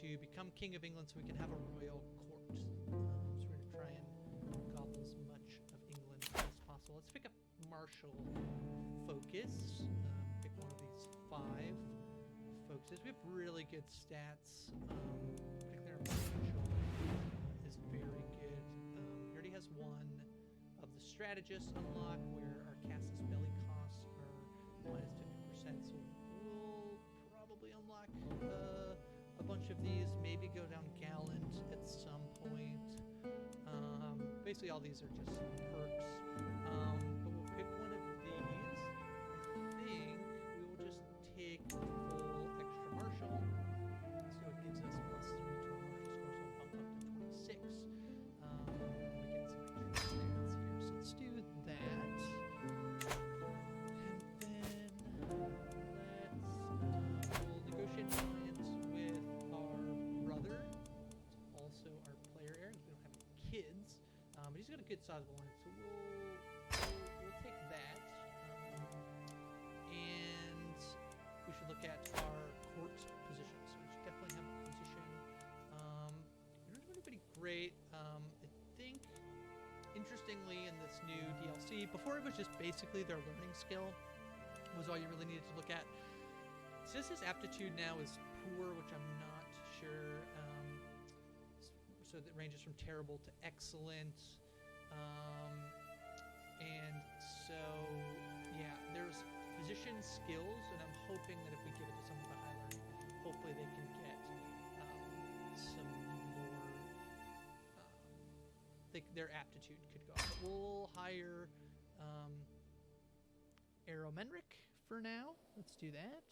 to become King of England so we can have a royal court. So we're going to try and gobble as much of England as possible. Let's pick a martial focus. Pick one of these 5 focuses. We have really good stats. Particularly our martial is very good. He already has one of the strategists unlock where our Casus Belli costs are minus 50%. So we'll probably unlock a bunch of these. Maybe go down Gallant at some point. Basically, all these are just perks. But we'll pick one of these. I think we will just take full extra martial. So it gives us plus 3 to our martial score, so bump up to 26. We get some extra stats here. So let's do that. And then we'll negotiate an alliance with our brother. It's also our player heir. We don't have any kids. But he's got a good sizable alliance, so we'll take that. And we should look at our court position. So we should definitely have a position. We don't have anybody great. I think, interestingly, in this new DLC, before it was just basically their learning skill was all you really needed to look at. Since his aptitude now is poor, which I'm not sure, so that ranges from terrible to excellent. And so, yeah, there's position skills, and I'm hoping that if we give it to someone with a high learning, hopefully they can get some more, their aptitude could go up. But we'll hire Aeromenric for now. Let's do that.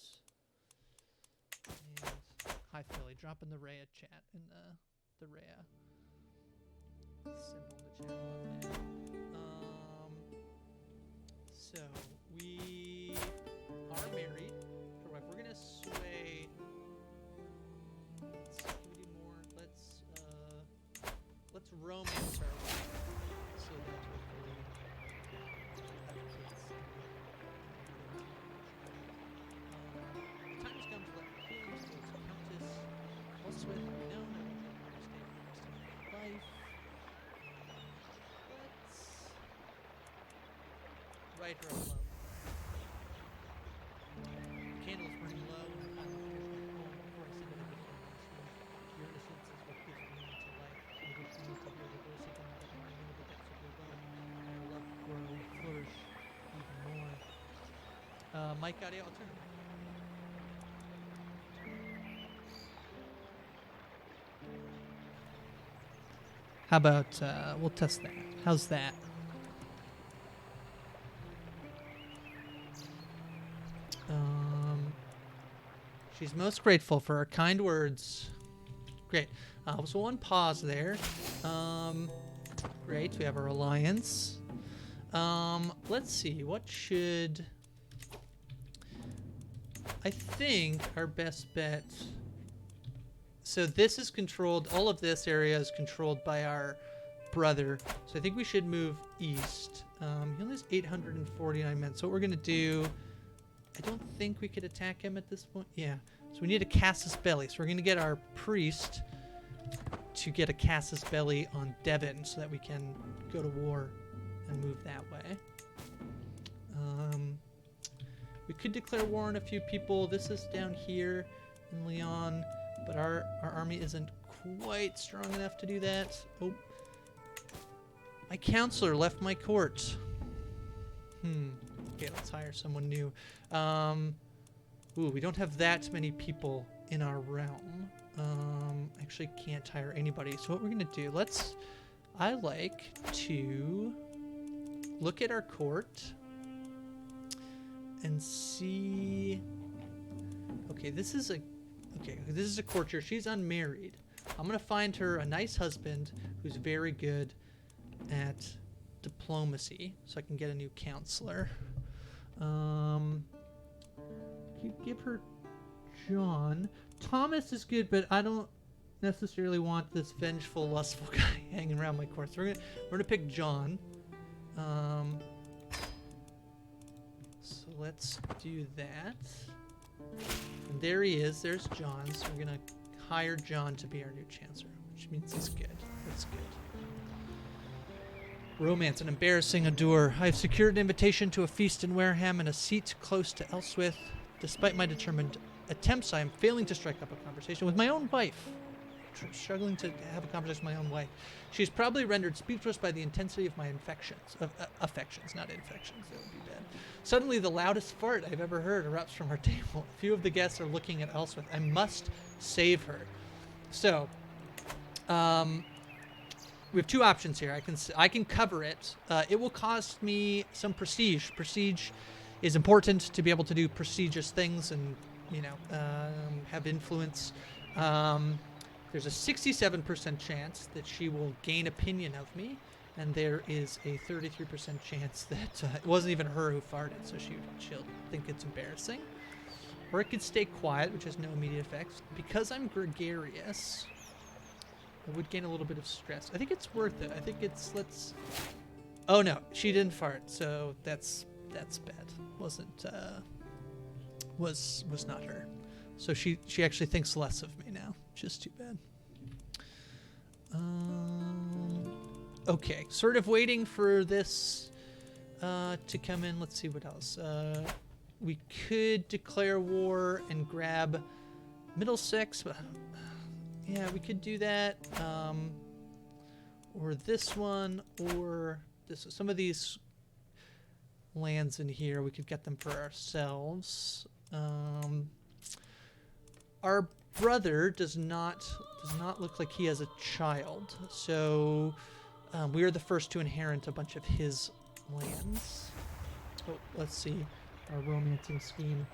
And hi, Philly. Dropping the Rhea chat in the Rhea symbol in the chat. So we are married. Correct. We're gonna sway. Let's can we do more? Let's romance our way so that hopefully have kids. The time has come to let feelings go to Countess Oswald be known. I want to understand the rest of my life. Let's write her a love. The candle is burning low, and I will finish my poem before I send it over to you. Your innocence is what gives meaning to life. I wish you to hear the voice again that my name of the depths of your love. May your love grow, flourish even more. Mike Gaudio, I'll turn it back. How about we'll test that? How's that? She's most grateful for her kind words. Great. So one pause there. Great. We have our alliance. Let's see. What should... I think our best bet... So this is controlled... All of this area is controlled by our brother. So I think we should move east. He only has 849 men. So what we're going to do... I don't think we could attack him at this point. Yeah. So we need a Casus Belli. So we're going to get our priest to get a Casus Belli on Devon so that we can go to war and move that way. We could declare war on a few people. This is down here in Lyon, but our army isn't quite strong enough to do that. Oh. My counselor left my court. Okay, let's hire someone new. Ooh, we don't have that many people in our realm. Actually can't hire anybody. So what we're gonna do, I like to look at our court and see. Okay, this is a courtier. She's unmarried. I'm gonna find her a nice husband who's very good at diplomacy, so I can get a new counselor. Give her John. Thomas is good, but I don't necessarily want this vengeful, lustful guy hanging around my court. So we're gonna pick John. So let's do that. And there he is. There's John. So we're gonna hire John to be our new chancellor, which means he's good. That's good. Romance, an embarrassing ado. I've secured an invitation to a feast in Wareham and a seat close to Elswith. Despite my determined attempts, I am failing to strike up a conversation with my own wife. Struggling to have a conversation with my own wife. She's probably rendered speechless by the intensity of my affections, not infections. That would be bad. Suddenly, the loudest fart I've ever heard erupts from our table. A few of the guests are looking at Elswith. I must save her. So, we have two options here. I can cover it. It will cost me some prestige. Prestige is important to be able to do prestigious things and, have influence. There's a 67% chance that she will gain opinion of me, and there is a 33% chance that it wasn't even her who farted, so she'll think it's embarrassing. Or it could stay quiet, which has no immediate effects. Because I'm gregarious, I would gain a little bit of stress. I think it's worth it. I think oh no, she didn't fart, so that's bad. Was not her. So she actually thinks less of me now. Just too bad. Okay, sort of waiting for this to come in. Let's see what else. We could declare war and grab Middlesex, but yeah, we could do that. Or this one, or this. Some of these lands in here, we could get them for ourselves. Our brother does not look like he has a child, so we are the first to inherit a bunch of his lands. Oh, let's see our romancing scheme.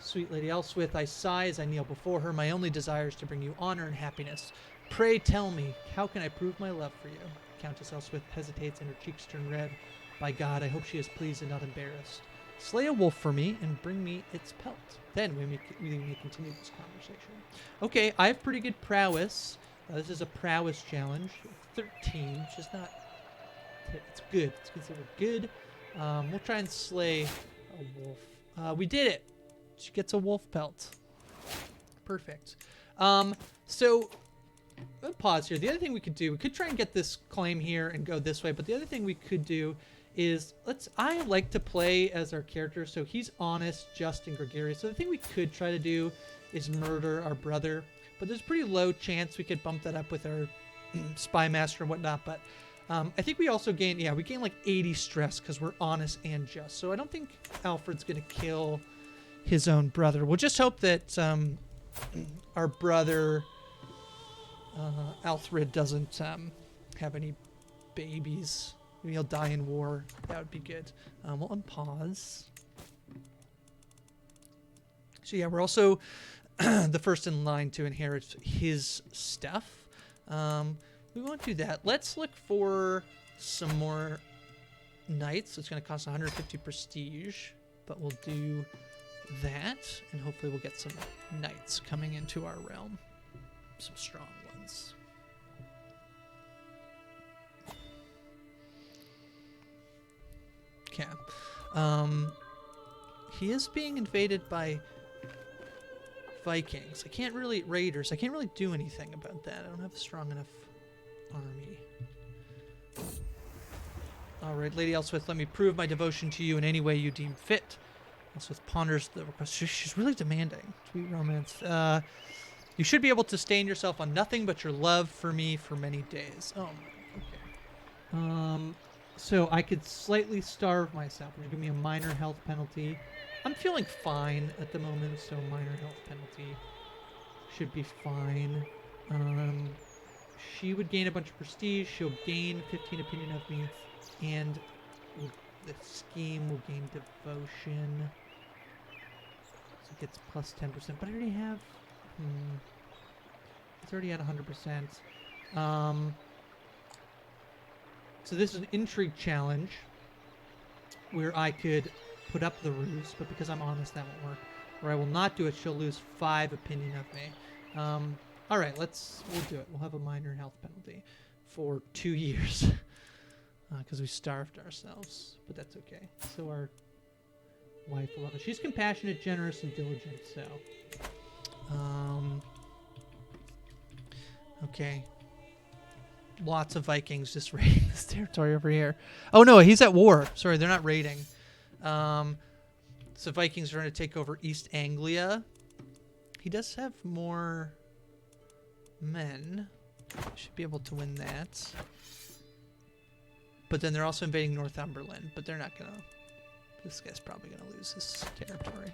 Sweet Lady Elswith, I sigh as I kneel before her. My only desire is to bring you honor and happiness. Pray tell me, how can I prove my love for you? Countess Elswith hesitates and her cheeks turn red. By God, I hope she is pleased and not embarrassed. Slay a wolf for me and bring me its pelt. Then we may continue this conversation. Okay, I have pretty good prowess. This is a prowess challenge. 13, which is not... It's good. It's considered good. We'll try and slay a wolf. We did it. She gets a wolf pelt. Perfect. So, let's pause here. The other thing we could do, we could try and get this claim here and go this way, but the other thing we could do is, I like to play as our character, so he's honest, just, and gregarious. So the thing we could try to do is murder our brother, but there's a pretty low chance we could bump that up with our spy master and whatnot, but I think we also gain, we gain like 80 stress because we're honest and just. So I don't think Alfred's going to kill his own brother. We'll just hope that our brother Alfred doesn't have any babies. Maybe he'll die in war. That would be good. We'll unpause. So yeah, we're also the first in line to inherit his stuff. We won't do that. Let's look for some more knights. It's going to cost 150 prestige, but we'll do that, and hopefully we'll get some knights coming into our realm. Some strong ones. Okay. He is being invaded by Vikings. Raiders. I can't really do anything about that. I don't have a strong enough army. Alright, Lady Elswith, let me prove my devotion to you in any way you deem fit. Elswith ponders the request. She's really demanding. Sweet romance. You should be able to stain yourself on nothing but your love for me for many days. Oh, okay. So I could slightly starve myself, which would give me a minor health penalty. I'm feeling fine at the moment, so minor health penalty should be fine. She would gain a bunch of prestige. She'll gain 15 opinion of me, and the scheme will gain devotion. So it gets plus 10%, but I already have... It's already at 100%. So this is an intrigue challenge where I could put up the ruse, but because I'm honest, that won't work. Where I will not do it, she'll lose 5 opinion of me. Alright, we'll do it. We'll have a minor health penalty for 2 years. Because we starved ourselves, but that's okay. So our wife will love us. She's compassionate, generous, and diligent, so... Okay. Lots of Vikings just raiding this territory over here. Oh no, he's at war. Sorry, they're not raiding. So Vikings are trying to take over East Anglia. He does have more men. Should be able to win that. But then they're also invading Northumberland, but they're not gonna. This guy's probably gonna lose this territory.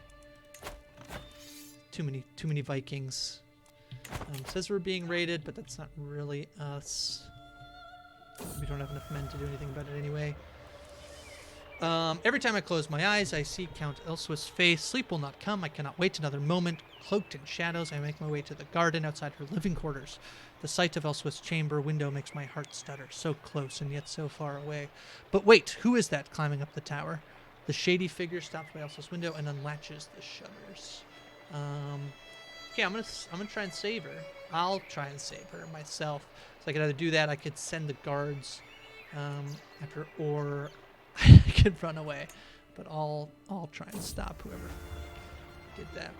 Too many Vikings. Says we're being raided, but that's not really us. We don't have enough men to do anything about it anyway. Every time I close my eyes, I see Count Elswith's face. Sleep will not come. I cannot wait another moment. Cloaked in shadows, I make my way to the garden outside her living quarters. The sight of Elswith's chamber window makes my heart stutter. So close and yet so far away. But wait, who is that climbing up the tower? The shady figure stops by Elswith's window and unlatches the shutters. Okay, I'm gonna try and save her. I'll try and save her myself. So I could either do that, I could send the guards after, or I could run away. But I'll try and stop whoever did that.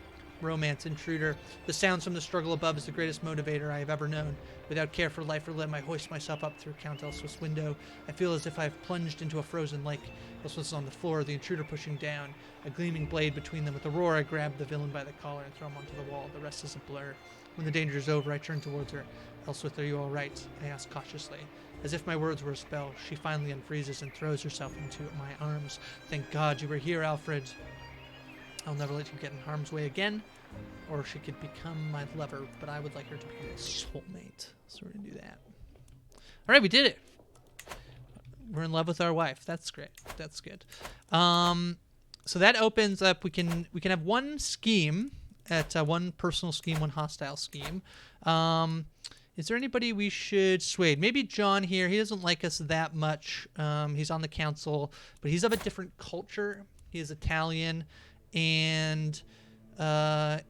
Romance intruder. The sounds from the struggle above is the greatest motivator I have ever known. Without care for life or limb, I hoist myself up through Count Elswith's window. I feel as if I have plunged into a frozen lake. Elswith is on the floor, the intruder pushing down. A gleaming blade between them. With a roar, I grab the villain by the collar and throw him onto the wall. The rest is a blur. When the danger is over, I turn towards her. Elswith, are you all right? I ask cautiously. As if my words were a spell, she finally unfreezes and throws herself into my arms. Thank God you were here, Alfred. I'll never let you get in harm's way again, or she could become my lover, but I would like her to be my soulmate. So we're gonna do that. All right, we did it. We're in love with our wife. That's great. That's good. So that opens up. We can have one scheme at one personal scheme, one hostile scheme. Is there anybody we should sway? Maybe John here. He doesn't like us that much. He's on the council, but he's of a different culture. He is Italian, and yeah,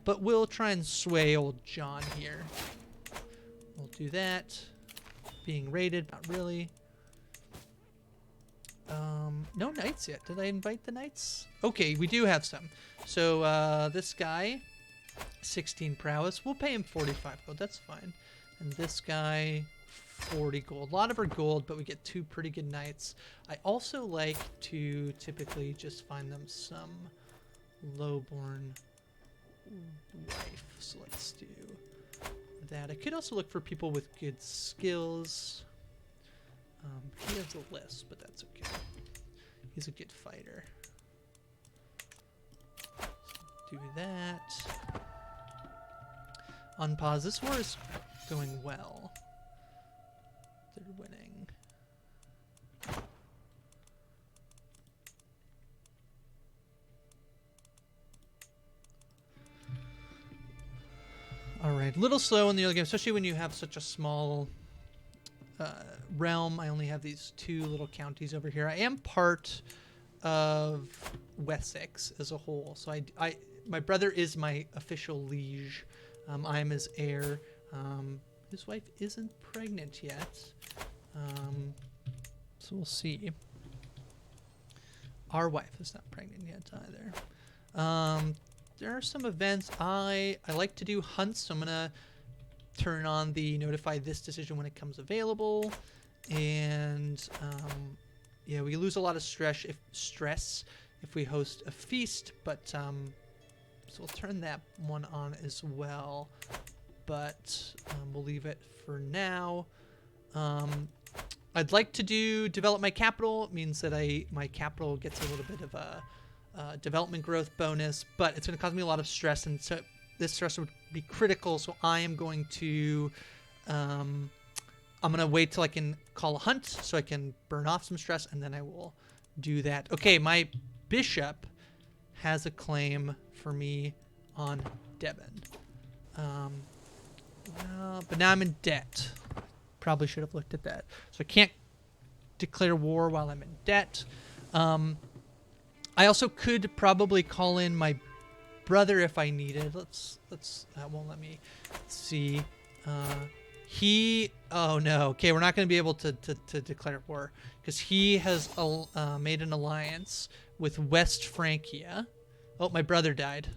but we'll try and sway old John here. We'll do that. Being raided, not really. No knights yet. Did I invite the knights? Okay, we do have some. So this guy, 16 prowess. We'll pay him 45 gold. That's fine. And this guy, 40 gold. A lot of our gold, but we get 2 pretty good knights. I also like to typically just find them some lowborn wife. So let's do that. I could also look for people with good skills. He has a list, but that's okay. He's a good fighter. Do that. Unpause. This war is going well. They're winning. All right, a little slow in the early game, especially when you have such a small realm. I only have these 2 little counties over here. I am part of Wessex as a whole, so my brother is my official liege. I am his heir. His wife isn't pregnant yet, so we'll see. Our wife is not pregnant yet either. There are some events. I like to do hunts, so I'm gonna turn on the notify this decision when it comes available. And yeah, we lose a lot of stress if we host a feast, but so we'll turn that one on as well. But we'll leave it for now. I'd like to develop my capital. It means that my capital gets a little bit of a development growth bonus, but it's going to cause me a lot of stress, and so this stress would be critical. So I am going to I'm gonna wait till I can call a hunt so I can burn off some stress, and then I will do that. Okay, my bishop has a claim for me on Devon. But now I'm in debt. Probably should have looked at that. So I can't declare war while I'm in debt. I also could probably call in my brother if I needed. Let's that won't let me see. Oh no. Okay, we're not going to be able to declare war because he has made an alliance with West Francia. Oh, my brother died.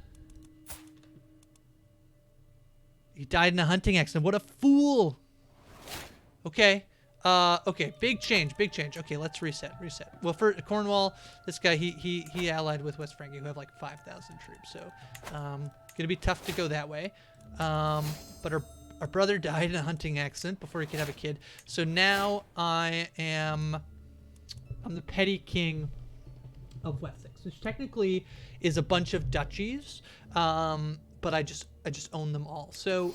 He died in a hunting accident. What a fool. Okay. Okay, big change. Okay, let's reset. Well, for Cornwall, this guy, he allied with West Francia, who have like 5,000 troops. So, gonna be tough to go that way. But our brother died in a hunting accident before he could have a kid. So now I'm the petty king of Wessex, which technically is a bunch of duchies. But I just own them all. So,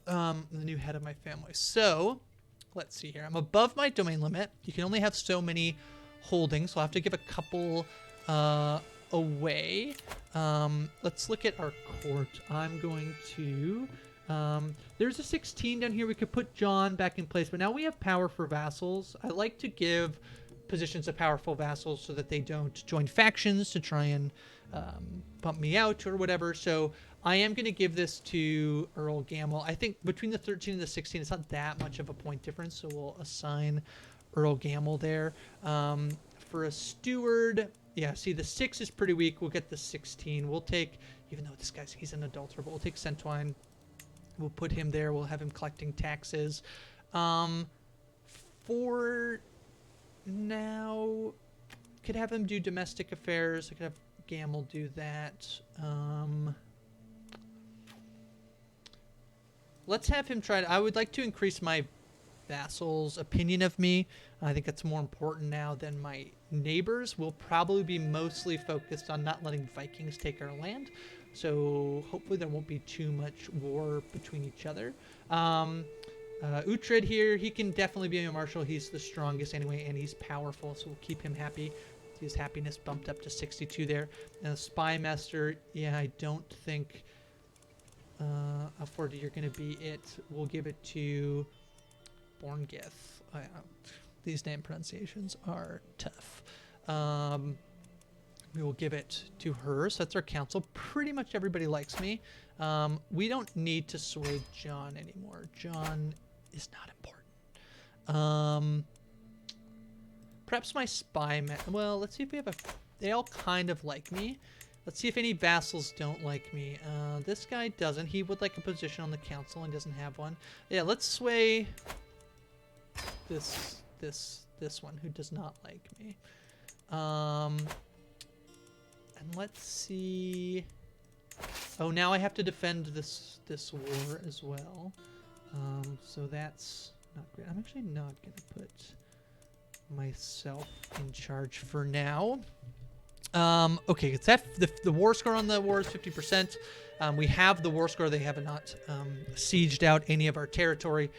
the new head of my family. So, let's see here. I'm above my domain limit. You can only have so many holdings, so I'll have to give a couple away. Let's look at our court. I'm going to... there's a 16 down here. We could put John back in place, but now we have power for vassals. I like to give positions of powerful vassals so that they don't join factions to try and bump me out or whatever. So I am going to give this to Earl Gamble. I think between the 13 and the 16, it's not that much of a point difference, so we'll assign Earl Gamble there. For a steward, yeah, see, the 6 is pretty weak. We'll get the 16. We'll take, even though this guy's, he's an adulterer, but we'll take Centwine. We'll put him there. We'll have him collecting taxes. For now, could have him do domestic affairs. I could have Gamble do that. Let's have him try to... I would like to increase my vassals' opinion of me. I think that's more important now than my neighbors. We'll probably be mostly focused on not letting Vikings take our land. So hopefully there won't be too much war between each other. Uhtred here, he can definitely be a marshal. He's the strongest anyway, and he's powerful, so we'll keep him happy. His happiness bumped up to 62 there. And Spy Master, yeah, I don't think Alfred, you're going to be it. We'll give it to Borngith. These name pronunciations are tough. We will give it to her. So that's our council. Pretty much everybody likes me. We don't need to sway John anymore. John is not important. Perhaps my spy... Well, let's see if we have a... They all kind of like me. Let's see if any vassals don't like me. This guy doesn't. He would like a position on the council and doesn't have one. Yeah, let's sway this one who does not like me. And let's see... Oh, now I have to defend this war as well. So that's not great. I'm actually not going to put myself in charge for now. Okay, it's the war score on the war is 50%. We have the war score. They have not sieged out any of our territory,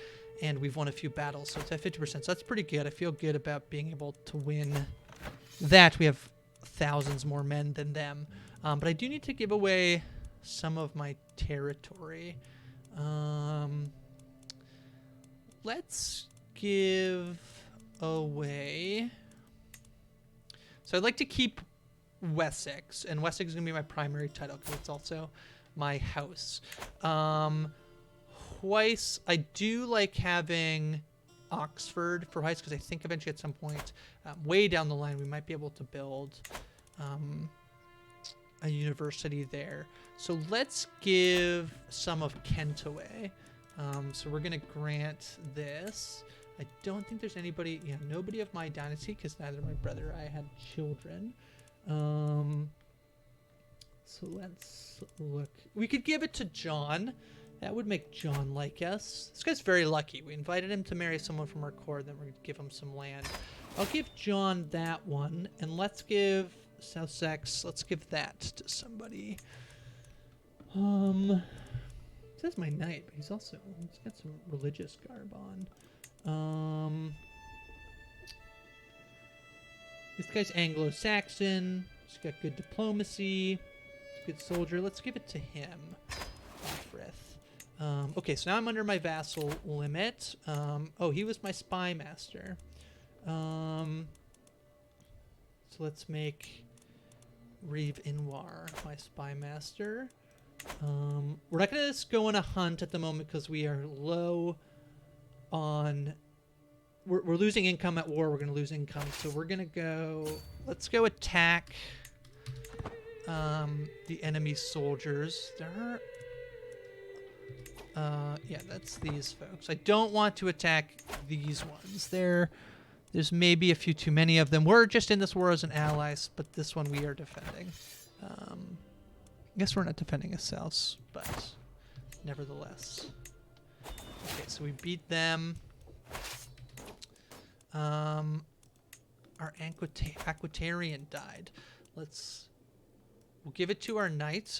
and we've won a few battles, so it's at 50%. So that's pretty good. I feel good about being able to win that. We have thousands more men than them, but I do need to give away some of my territory. Let's give away... So I'd like to keep Wessex, and Wessex is going to be my primary title because it's also my house. Twice, I do like having Oxford for Heights because I think eventually at some point, way down the line, we might be able to build a university there. So let's give some of Kent away. So we're going to grant this. I don't think there's anybody, yeah, nobody of my dynasty because neither my brother or I had children. So let's look. We could give it to John. That would make John like us. This guy's very lucky. We invited him to marry someone from our court, then we're going to give him some land. I'll give John that one, and let's give Sussex, let's give that to somebody. It says my knight, but he's got some religious garb on. This guy's Anglo-Saxon. He's got good diplomacy. He's a good soldier. Let's give it to him. Alfred. Okay, so now I'm under my vassal limit. Oh, he was my spy master. So let's make Reeve Inwar my spy master. We're not going to just go on a hunt at the moment because we are low on... We're losing income at war. We're going to lose income. So we're going to go... Let's go attack the enemy soldiers. There are Yeah, that's these folks. I don't want to attack these ones. There's maybe a few too many of them. We're just in this war as an allies, but this one we are defending. I guess we're not defending ourselves, but nevertheless. Okay, so we beat them. Our Aquitarian died. We'll give it to our knight.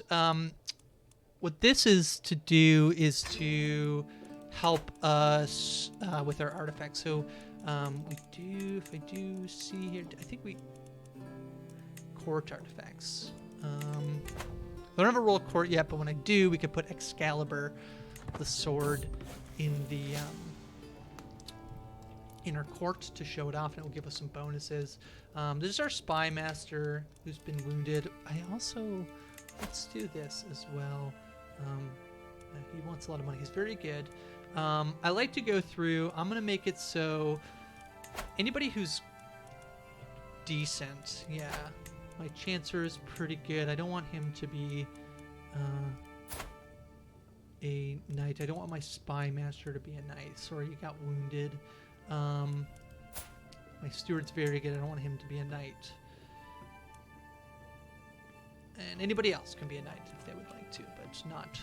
What this is to do is to help us with our artifacts. So if I do see here, I think court artifacts. I don't have a roll court yet, but when I do, we could put Excalibur, the sword, in our court to show it off, and it will give us some bonuses. This is our spy master who's been wounded. Let's do this as well. He wants a lot of money. He's very good. I like to go through. I'm going to make it so anybody who's decent, yeah, my Chancer is pretty good. I don't want him to be a knight. I don't want my spy master to be a knight. Sorry, he got wounded. My steward's very good. I don't want him to be a knight. And anybody else can be a knight if they would like to, but not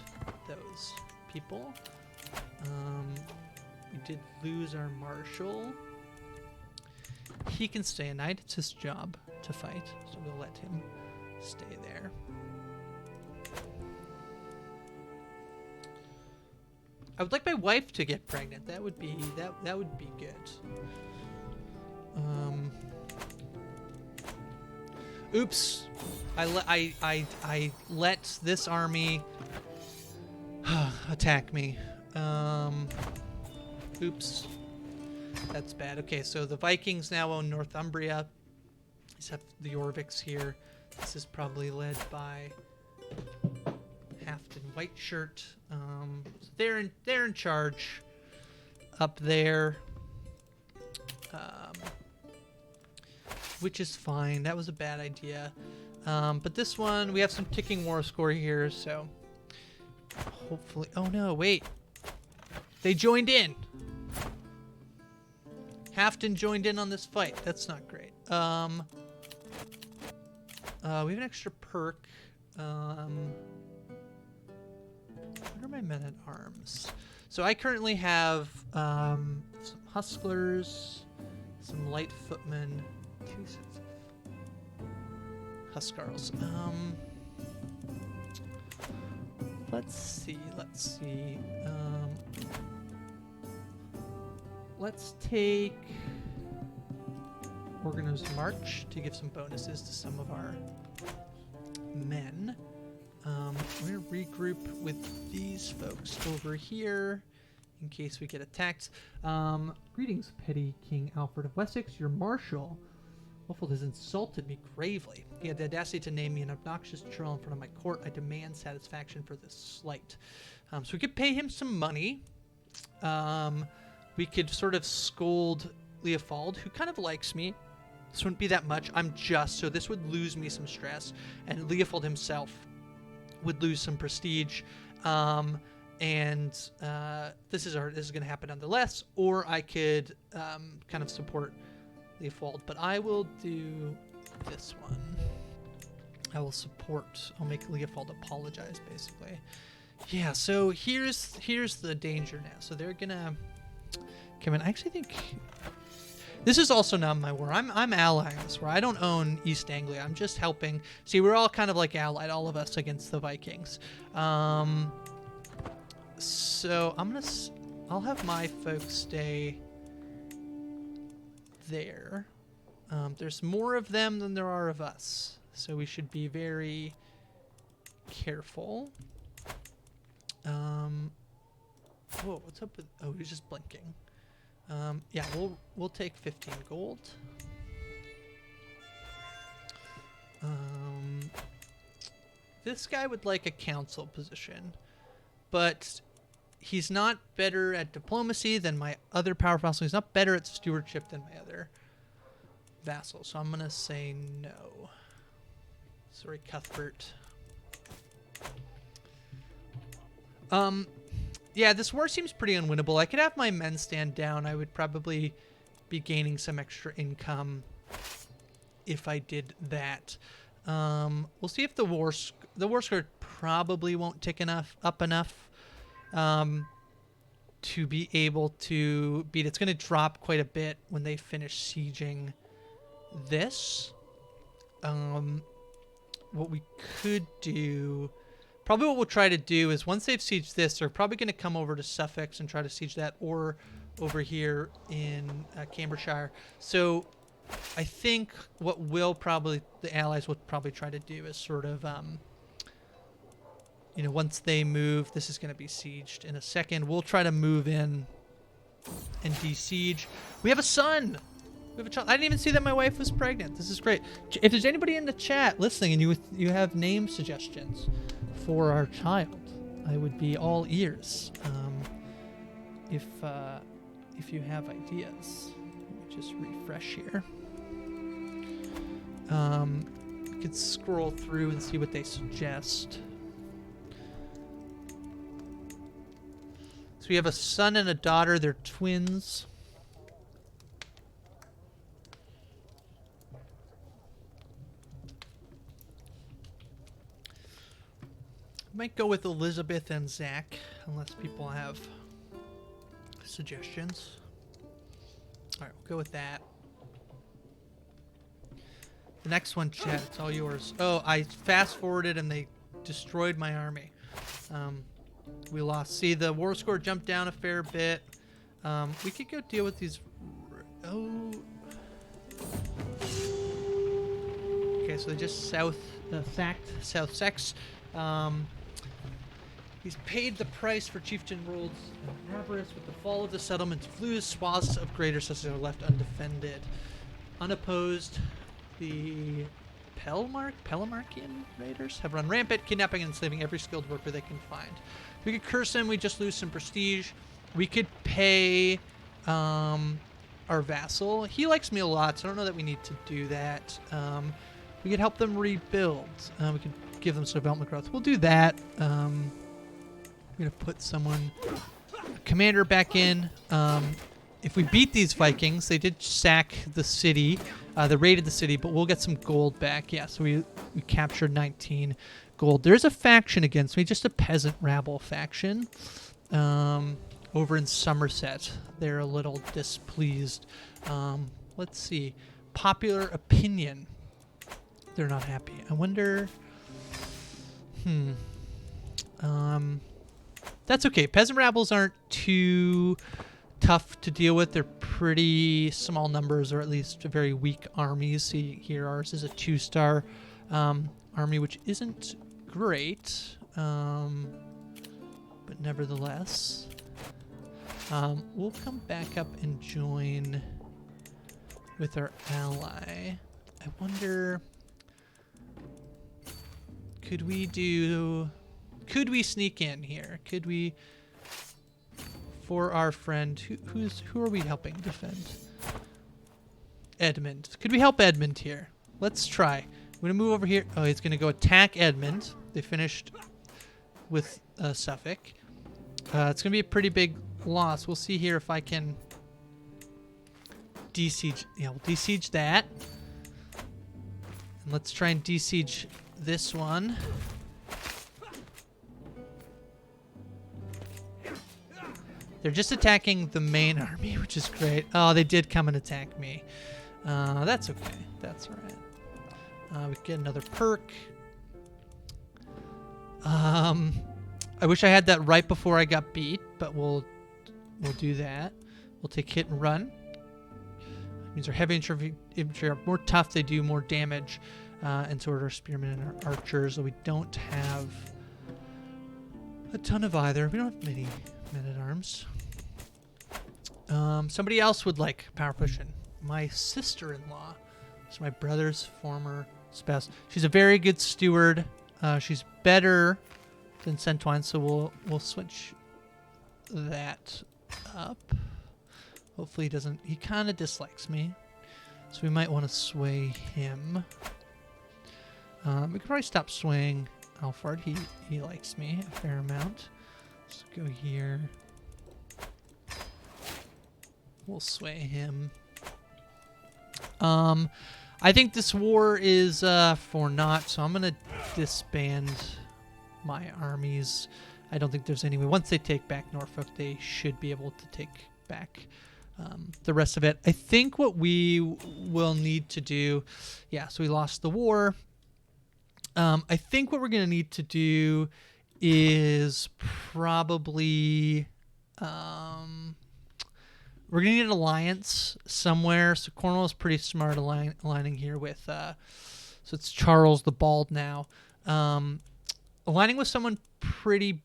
those people. We did lose our marshal. He can stay a knight. It's his job to fight, so we'll let him stay there. I would like my wife to get pregnant. That would be good. Oops. I let this army attack me. Oops. That's bad. Okay, so the Vikings now own Northumbria. These have the Jorviks here. This is probably led by Hafton Whiteshirt. So they're in charge up there, which is fine. That was a bad idea. But this one, we have some ticking war score here, so hopefully. Oh no, wait. They joined in. Hafton joined in on this fight. That's not great. We have an extra perk. What are my men at arms? So I currently have some hustlers, some light footmen, 2 sets of huskarls. Let's see. Let's take Organized March to give some bonuses to some of our men. We're going to regroup with these folks over here in case we get attacked. Greetings, petty King Alfred of Wessex, your marshal. Wolfeld has insulted me gravely. He had the audacity to name me an obnoxious churl in front of my court. I demand satisfaction for this slight. So we could pay him some money. We could sort of scold Leopold, who kind of likes me. This wouldn't be that much. I'm just, so this would lose me some stress. And Leopold himself would lose some prestige. This is going to happen nonetheless. Or I could kind of support Leopold. But I will do this one. I'll make Leopold apologize, basically. Yeah, so here's the danger now. So they're gonna come in. I actually think this is also not my war. I'm allying this war. I don't own East Anglia. I'm just helping. See, we're all kind of like allied, all of us, against the Vikings. So I'll have my folks stay there. There's more of them than there are of us, so we should be very careful. Whoa, what's up with? Oh, he's just blinking. Yeah, we'll take 15 gold. This guy would like a council position, but he's not better at diplomacy than my other power vassal. He's not better at stewardship than my other vassal, so I'm gonna say no. Sorry, Cuthbert. Yeah, this war seems pretty unwinnable. I could have my men stand down. I would probably be gaining some extra income if I did that. We'll see if the war score probably won't tick up enough to be able to beat. It's going to drop quite a bit when they finish sieging this. What we could do, probably what we'll try to do is once they've sieged this, they're probably going to come over to Suffolk and try to siege that, or over here in Cambridgeshire. So I think what the Allies will probably try to do is sort of, once they move, this is going to be sieged in a second. We'll try to move in and de-siege. We have a son. We have a child. I didn't even see that my wife was pregnant. This is great. If there's anybody in the chat listening and you have name suggestions for our child, I would be all ears. If you have ideas, let me just refresh here. We could scroll through and see what they suggest. So we have a son and a daughter. They're twins. Might go with Elizabeth and Zach, unless people have suggestions. All right, we'll go with that. The next one, chat, it's all yours. Oh, I fast-forwarded and they destroyed my army. We lost. See, the war score jumped down a fair bit. We could go deal with these... Oh. Okay, so they just sacked South Sex. He's paid the price for chieftain roles in avarice. With the fall of the settlements, fluid swaths of greater Sussex are left undefended. Unopposed, the Pelamarkian raiders have run rampant, kidnapping and enslaving every skilled worker they can find. We could curse him, we just lose some prestige. We could pay our vassal. He likes me a lot, so I don't know that we need to do that. We could help them rebuild. We could give them some development growth. We'll do that. We're going to put a commander back in. If we beat these Vikings, they did sack the city. They raided the city, but we'll get some gold back. Yeah, so we captured 19 gold. There's a faction against me, just a peasant rabble faction. Over in Somerset, they're a little displeased. Let's see. Popular opinion. They're not happy. I wonder... That's okay. Peasant rabbles aren't too tough to deal with. They're pretty small numbers, or at least very weak armies. See here, ours is a 2-star army, which isn't great, but nevertheless. We'll come back up and join with our ally. I wonder... Could we sneak in here? Could we, for our friend, who are we helping defend? Edmund. Could we help Edmund here? Let's try. I'm gonna move over here. Oh, he's gonna go attack Edmund. They finished with Suffolk. It's gonna be a pretty big loss. We'll see here if I can de-siege. Yeah, we'll de-siege that. And let's try and de-siege this one. They're just attacking the main army, which is great. Oh, they did come and attack me. That's okay. That's all right. We get another perk. I wish I had that right before I got beat, but we'll do that. We'll take hit and run. It means our heavy infantry are more tough. They do more damage. And so are our spearmen and our archers. So we don't have a ton of either. We don't have many men-at-arms. Somebody else would like power potion. My sister-in-law. It's my brother's former spouse. She's a very good steward. She's better than Centwine, so we'll switch that up. Hopefully he doesn't... He kind of dislikes me, so we might want to sway him. We could probably stop swaying Alfred. He likes me a fair amount. Just go here. We'll sway him. I think this war is for naught, so I'm gonna disband my armies. I don't think there's any way. Once they take back Norfolk, they should be able to take back the rest of it. I think what we will need to do, yeah, so we lost the war. I think what we're going to need to do is probably we're going to need an alliance somewhere. So Cornwall is pretty smart aligning here with, so it's Charles the Bald now. Aligning with someone pretty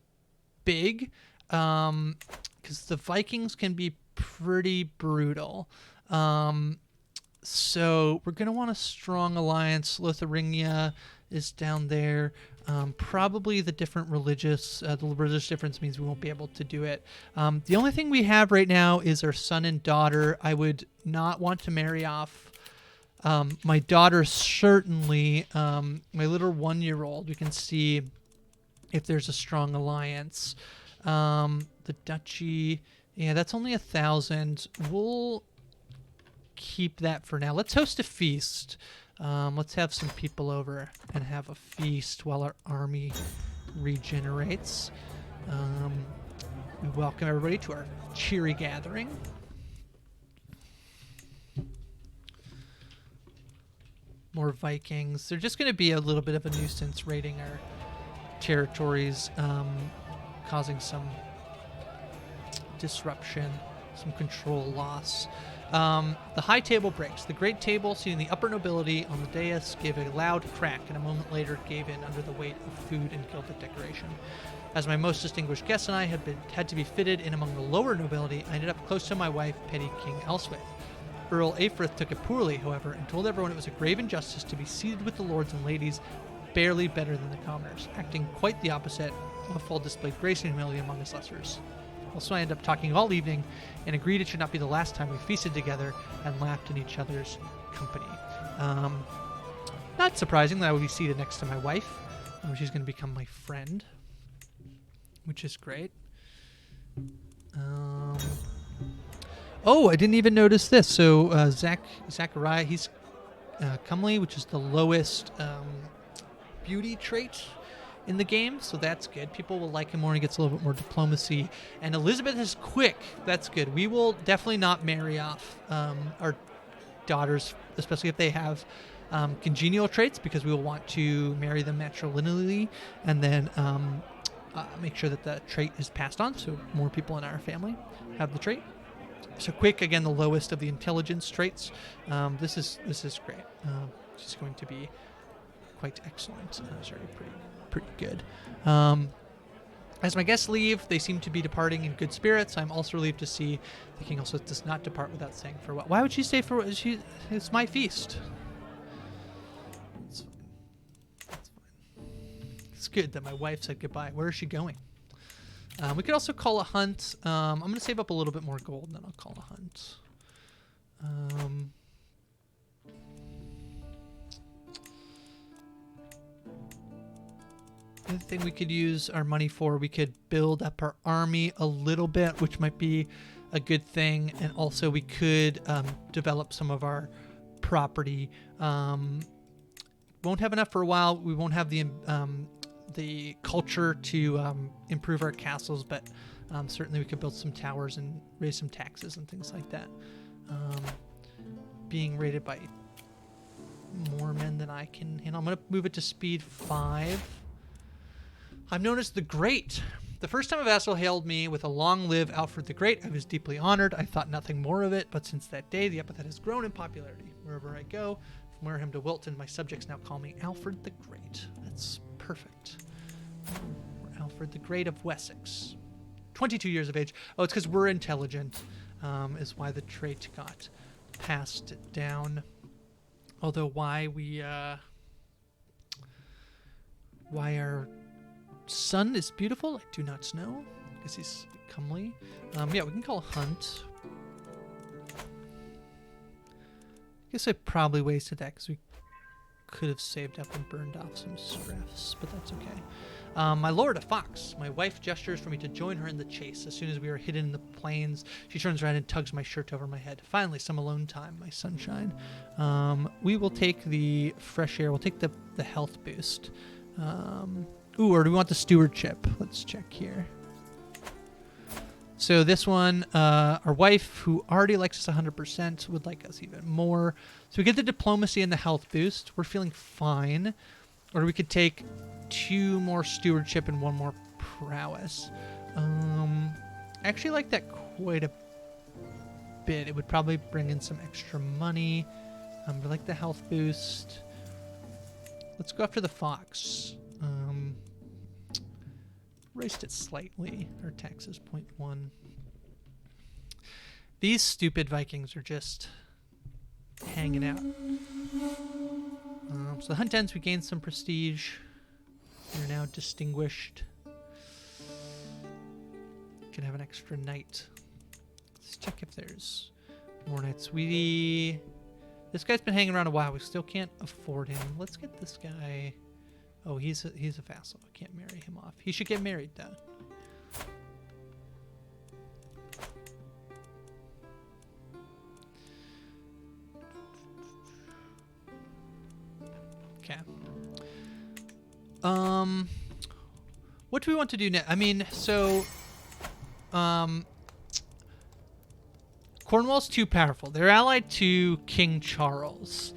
big, because the Vikings can be pretty brutal. So we're going to want a strong alliance. Lithuania is down there. Probably the religious difference means we won't be able to do it. The only thing we have right now is our son and daughter. I would not want to marry off my daughter, certainly. My little 1-year-old, we can see if there's a strong alliance. The duchy, yeah, that's only 1,000. We'll keep that for now. Let's host a feast. Let's have some people over and have a feast while our army regenerates. We welcome everybody to our cheery gathering. More Vikings. They're just going to be a little bit of a nuisance raiding our territories, causing some disruption, some control loss. The high table breaks. The great table, seating the upper nobility on the dais, gave a loud crack, and a moment later gave in under the weight of food and gilded decoration. As my most distinguished guests and I had to be fitted in among the lower nobility, I ended up close to my wife, petty King Elswith. Earl Alfred took it poorly, however, and told everyone it was a grave injustice to be seated with the lords and ladies, barely better than the commoners. Acting quite the opposite, Alfred displayed grace and humility among his lessers. Also, I ended up talking all evening and agreed it should not be the last time we feasted together and laughed in each other's company. Not surprising that I would be seated next to my wife. She's going to become my friend, which is great. Oh, I didn't even notice this. So Zachariah, he's comely, which is the lowest beauty trait in the game, so that's good. People will like him more, and he gets a little bit more diplomacy. And Elizabeth is quick. That's good. We will definitely not marry off our daughters, especially if they have congenial traits, because we will want to marry them matrilineally and then make sure that the trait is passed on, so more people in our family have the trait. So quick, again, the lowest of the intelligence traits. This is great. She's going to be quite excellent. It's already pretty good. As my guests leave, they seem to be departing in good spirits. I'm also relieved to see the king also does not depart without saying farewell. Why would she stay for? It's my feast. It's fine. It's fine. It's good that my wife said goodbye. Where is she going? We could also call a hunt. I'm going to save up a little bit more gold, and then I'll call a hunt. The other thing we could use our money for, we could build up our army a little bit, which might be a good thing. And also we could develop some of our property. Won't have enough for a while. We won't have the culture to improve our castles, but certainly we could build some towers and raise some taxes and things like that. Being rated by more men than I can handle. I'm going to move it to speed 5. I'm known as the Great. The first time a vassal hailed me with a long live Alfred the Great, I was deeply honored. I thought nothing more of it, but since that day, the epithet has grown in popularity. Wherever I go, from Wareham to Wilton, my subjects now call me Alfred the Great. That's perfect. We're Alfred the Great of Wessex. 22 years of age. Oh, it's because we're intelligent, is why the trait got passed down. Although why our son is beautiful, I do not know, because he's comely. Yeah, we can call a hunt. I guess I probably wasted that because we could have saved up and burned off some stress, but that's okay. My lord, a fox. My wife gestures for me to join her in the chase. As soon as we are hidden in the plains, she turns around and tugs my shirt over my head. Finally, some alone time, my sunshine. We will take the fresh air. We'll take the health boost. Ooh, or do we want the stewardship? Let's check here. So this one, our wife, who already likes us 100%, would like us even more. So we get the diplomacy and the health boost. We're feeling fine. Or we could take 2 more stewardship and 1 more prowess. I actually like that quite a bit. It would probably bring in some extra money. I like the health boost. Let's go after the fox. Raised it slightly. Our tax is 0.1. These stupid Vikings are just hanging out. So the hunt ends. We gain some prestige. We're now distinguished. Can have an extra knight. Let's check if there's more knights. This guy's been hanging around a while. We still can't afford him. Let's get this guy. Oh, he's a vassal. I can't marry him off. He should get married though. Okay. What do we want to do next? I mean, so Cornwall's too powerful. They're allied to King Charles.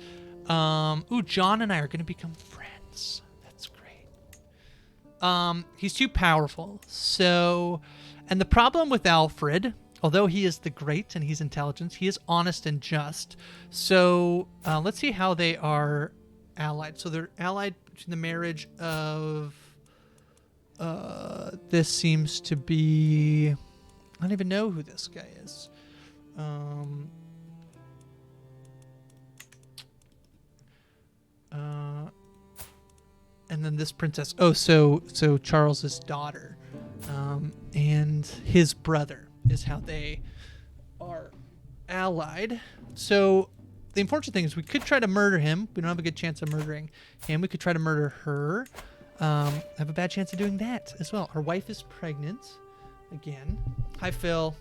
Ooh, John and I are going to become friends. That's great. He's too powerful. So, and the problem with Alfred, although he is the great and he's intelligent, he is honest and just. So let's see how they are allied. So they're allied between the marriage of this seems to be, I don't even know who this guy is. And then this princess. Oh, so Charles's daughter, and his brother is how they are allied. So the unfortunate thing is we could try to murder him. We don't have a good chance of murdering him. We could try to murder her. Have a bad chance of doing that as well. Our wife is pregnant again. Hi, Phil.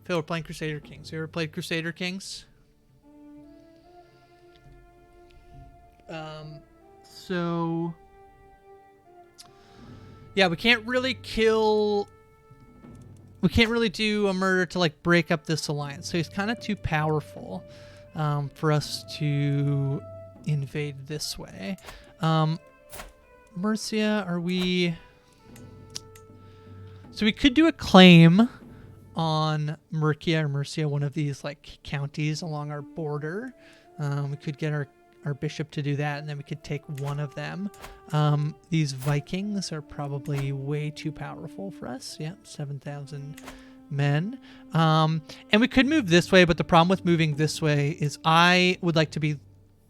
Phil, we're playing Crusader Kings. You ever played Crusader Kings? So yeah, we can't really do a murder to like break up this alliance. So he's kind of too powerful for us to invade this way. Mercia, are we? So we could do a claim on Mercia, one of these like counties along our border. We could get our bishop to do that, and then we could take one of them. These Vikings are probably way too powerful for us. Yeah, 7,000 men. And we could move this way, but the problem with moving this way is I would like to be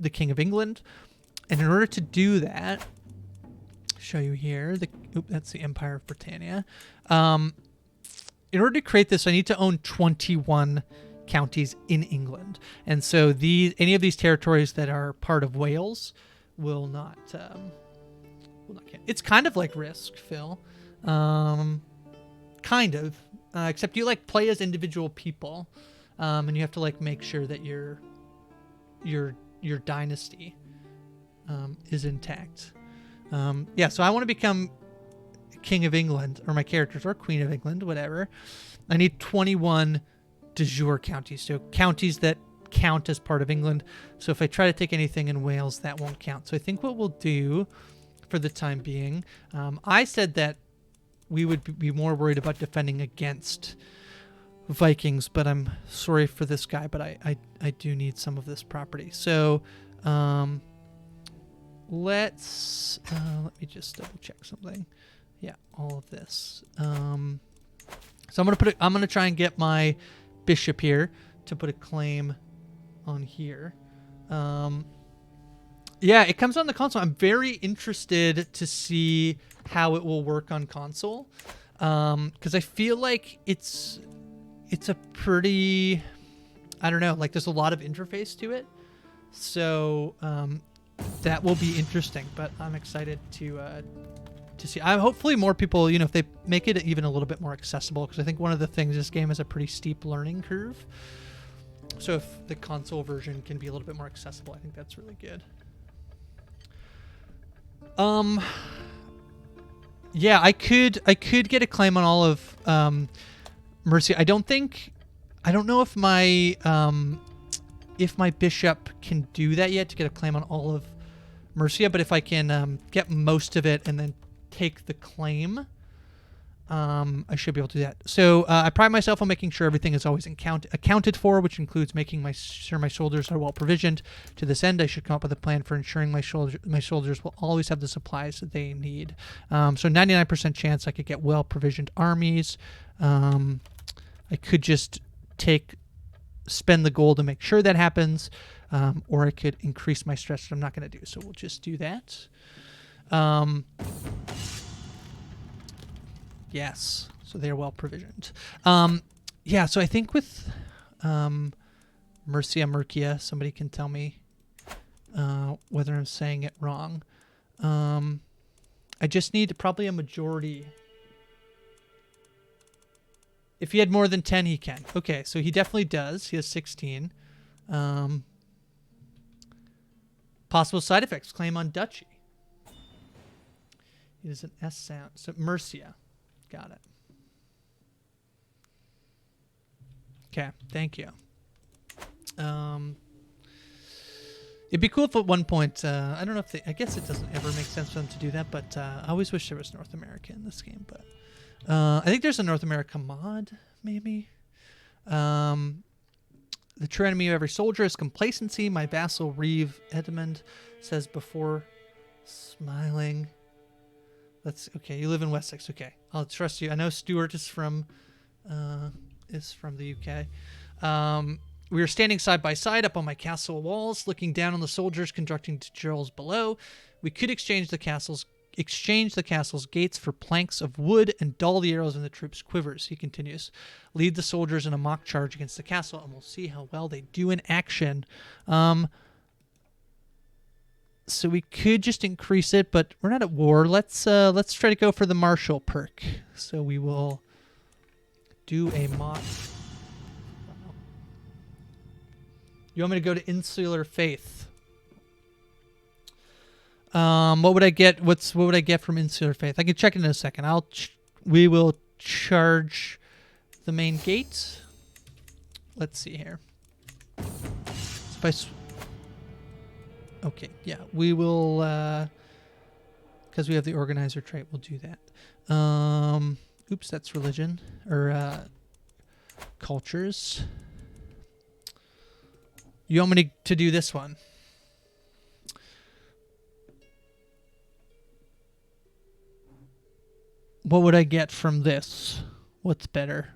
the King of England. And in order to do that, show you here, that's the Empire of Britannia. In order to create this, I need to own 21 counties in England, and so any of these territories that are part of Wales will not count. It's kind of like Risk, Phil, kind of, except you like play as individual people, and you have to like make sure that your dynasty is intact. Yeah, so I want to become King of England, or my characters, or Queen of England, whatever. I need 21 de jure counties, so counties that count as part of England. So if I try to take anything in Wales, that won't count. So I think what we'll do for the time being, I said that we would be more worried about defending against Vikings, but I'm sorry for this guy, but I do need some of this property. So let me just double check something. Yeah, all of this. So I'm gonna try and get my bishop here to put a claim on here. Yeah, it comes on the console. I'm very interested to see how it will work on console, because I feel like it's a pretty, I don't know, like there's a lot of interface to it. So that will be interesting, but I'm excited to see. Hopefully more people, if they make it even a little bit more accessible, because I think one of the things, this game has a pretty steep learning curve. So if the console version can be a little bit more accessible, I think that's really good. Yeah, I could get a claim on all of Mercia. I don't know if my bishop can do that yet to get a claim on all of Mercia, but if I can get most of it and then take the claim, I should be able to do that. So I pride myself on making sure everything is always accounted for, which includes making sure my soldiers are well provisioned. To this end, I should come up with a plan for ensuring my soldiers will always have the supplies that they need. So 99% chance I could get well provisioned armies. I could just spend the gold to make sure that happens, or I could increase my stress, which I'm not going to do. So we'll just do that. Yes, so they're well provisioned. Yeah, so I think with Mercia, somebody can tell me whether I'm saying it wrong. I just need probably a majority. If he had more than 10, he can. Okay, so he definitely does. He has 16. Possible side effects. Claim on duchy. It is an S sound. So Mercia. Got it. Okay, thank you. It'd be cool if at one point, I don't know if I guess it doesn't ever make sense for them to do that, but I always wish there was North America in this game, but I think there's a North America mod, maybe. The true enemy of every soldier is complacency. My vassal Reeve Edmund says before smiling. Okay. You live in Wessex. Okay, I'll trust you. I know Stuart is from the UK. We are standing side by side up on my castle walls, looking down on the soldiers conducting patrols below. We could exchange the castle's gates for planks of wood and dull the arrows in the troops' quivers. He continues. Lead the soldiers in a mock charge against the castle, and we'll see how well they do in action. So we could just increase it, but we're not at war. Let's try to go for the martial perk. So we will do a mock. You want me to go to insular faith? What would I get? What would I get from insular faith? I can check it in a second. We will charge the main gate. Let's see here. So if okay, yeah, we will, because we have the organizer trait, we'll do that. Oops, that's religion, or cultures. You want me to do this one? What would I get from this? What's better?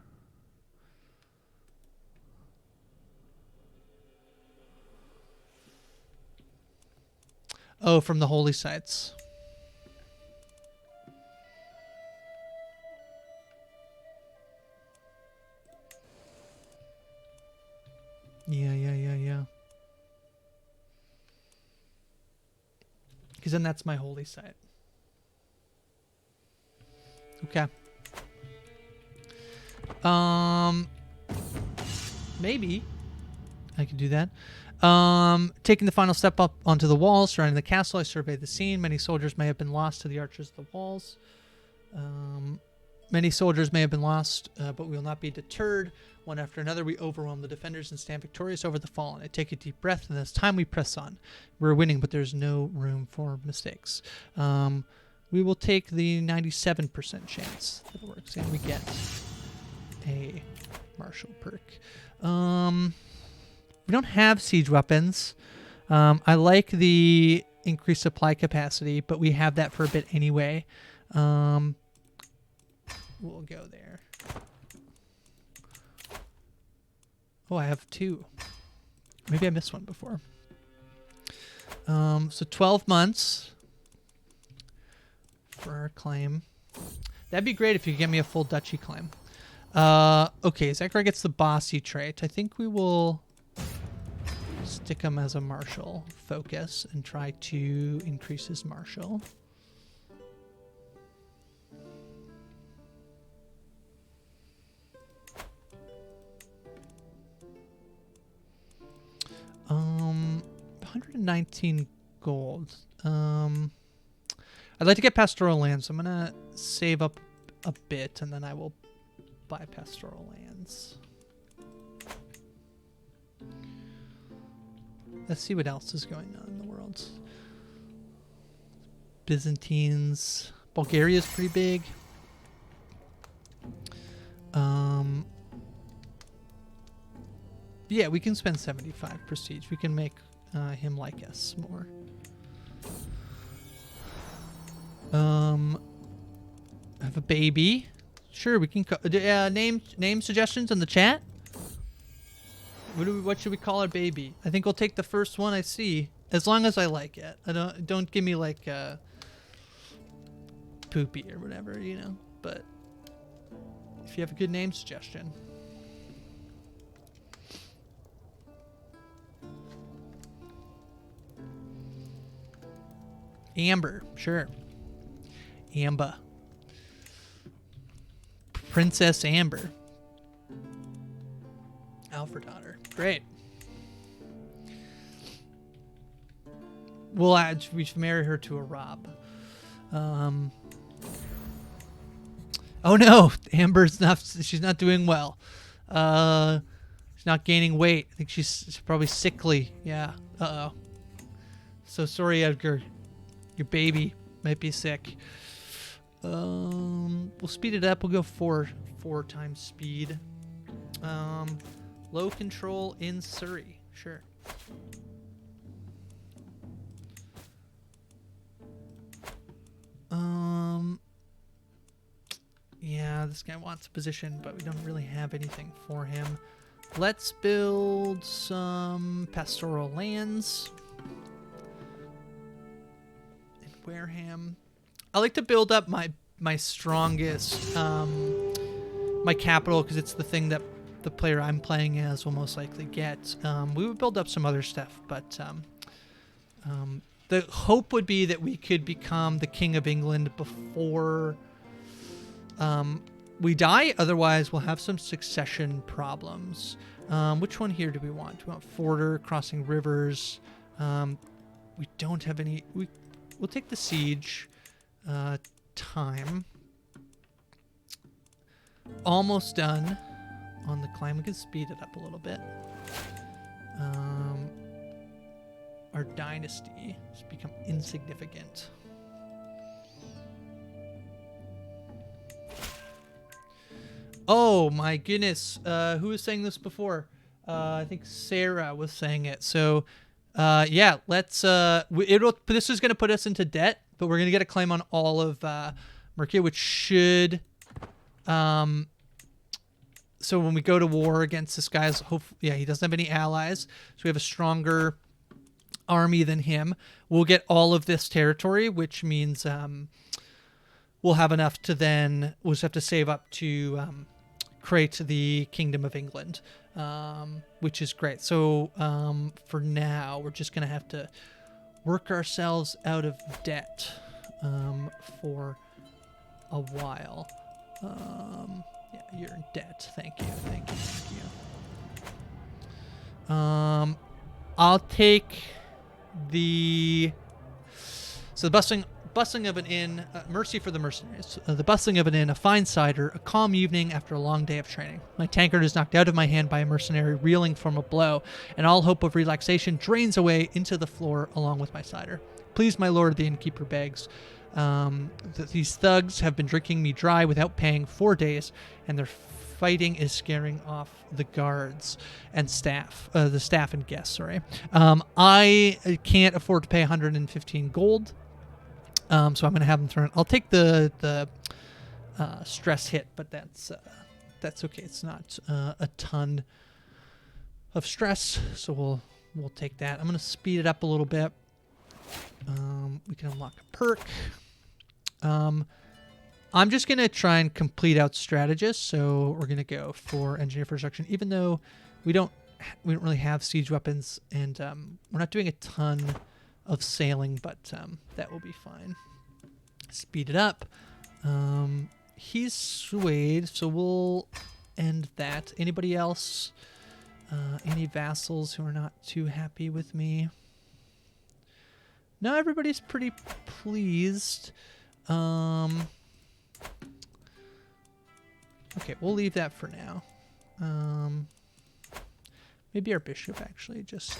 Oh, from the holy sites. Yeah. Because then that's my holy site. Okay. Maybe I could do that. Taking the final step up onto the walls surrounding the castle, I surveyed the scene. Many soldiers may have been lost to the archers of the walls. Many soldiers may have been lost, but we will not be deterred. One after another, we overwhelm the defenders and stand victorious over the fallen. I take a deep breath, and this time we press on. We're winning, but there's no room for mistakes. We will take the 97% chance that it works, and we get a martial perk. We don't have siege weapons. I like the increased supply capacity, but we have that for a bit anyway. We'll go there. Oh, I have 2. Maybe I missed one before. So 12 months for our claim. That'd be great if you could get me a full duchy claim. Okay, Zechariah gets the bossy trait. I think we will stick him as a martial focus and try to increase his martial. Um, 119 gold. I'd like to get pastoral lands. I'm gonna save up a bit and then I will buy pastoral lands. Let's see what else is going on in the world. Byzantines. Bulgaria's pretty big. Yeah, we can spend 75 prestige. We can make him like us more. I have a baby. Sure, we can name suggestions in the chat. What should we call our baby? I think we'll take the first one I see, as long as I like it. Don't give me like Poopy or whatever, you know. But if you have a good name suggestion. Amber, sure. Amber. Princess Amber. Alfred daughter. Great. We should marry her to a Rob. Oh no, Amber's not. She's not doing well. She's not gaining weight. I think she's probably sickly. Yeah. Uh oh. So sorry, Edgar. Your baby might be sick. We'll speed it up. We'll go four times speed. Low control in Surrey. Sure. Yeah, this guy wants a position, but we don't really have anything for him. Let's build some pastoral lands. In Wareham. I like to build up my strongest, my capital, because it's the thing that the player I'm playing as will most likely get. We would build up some other stuff, but the hope would be that we could become the King of England before we die. Otherwise, we'll have some succession problems. Which one here do we want? Do we want Forder, crossing rivers? We don't have any. We'll take the siege. Time. Almost done on the climb. We can speed it up a little bit. Our dynasty has become insignificant. Oh my goodness. Who was saying this before? I think Sarah was saying it. So yeah, let's this is going to put us into debt, but we're going to get a claim on all of Mercia, which should so when we go to war against this guy's, yeah, he doesn't have any allies, so we have a stronger army than him. We'll get all of this territory, which means we'll have enough to then, we'll just have to save up to create the Kingdom of England, which is great. So for now, we're just going to have to work ourselves out of debt for a while. Yeah, you're in debt. Thank you. Thank you. Thank you. I'll take the bustling of an inn, mercy for the mercenaries. The bustling of an inn, a fine cider, a calm evening after a long day of training. My tankard is knocked out of my hand by a mercenary reeling from a blow, and all hope of relaxation drains away into the floor along with my cider. Please, my lord, the innkeeper begs. These thugs have been drinking me dry without paying 4 days, and their fighting is scaring off the guards and staff, the staff and guests, sorry. I can't afford to pay 115 gold, so I'm going to have them thrown. I'll take the stress hit, but that's okay. It's not a ton of stress, so we'll take that. I'm going to speed it up a little bit. We can unlock a perk. I'm just going to try and complete out strategist, so we're going to go for engineer for construction. Even though we don't don't really have siege weapons, and we're not doing a ton of sailing, but that will be fine. Speed it up. He's swayed, so we'll end that. Anybody else? Any vassals who are not too happy with me? No, everybody's pretty pleased. Okay, we'll leave that for now. Maybe our bishop, actually. Just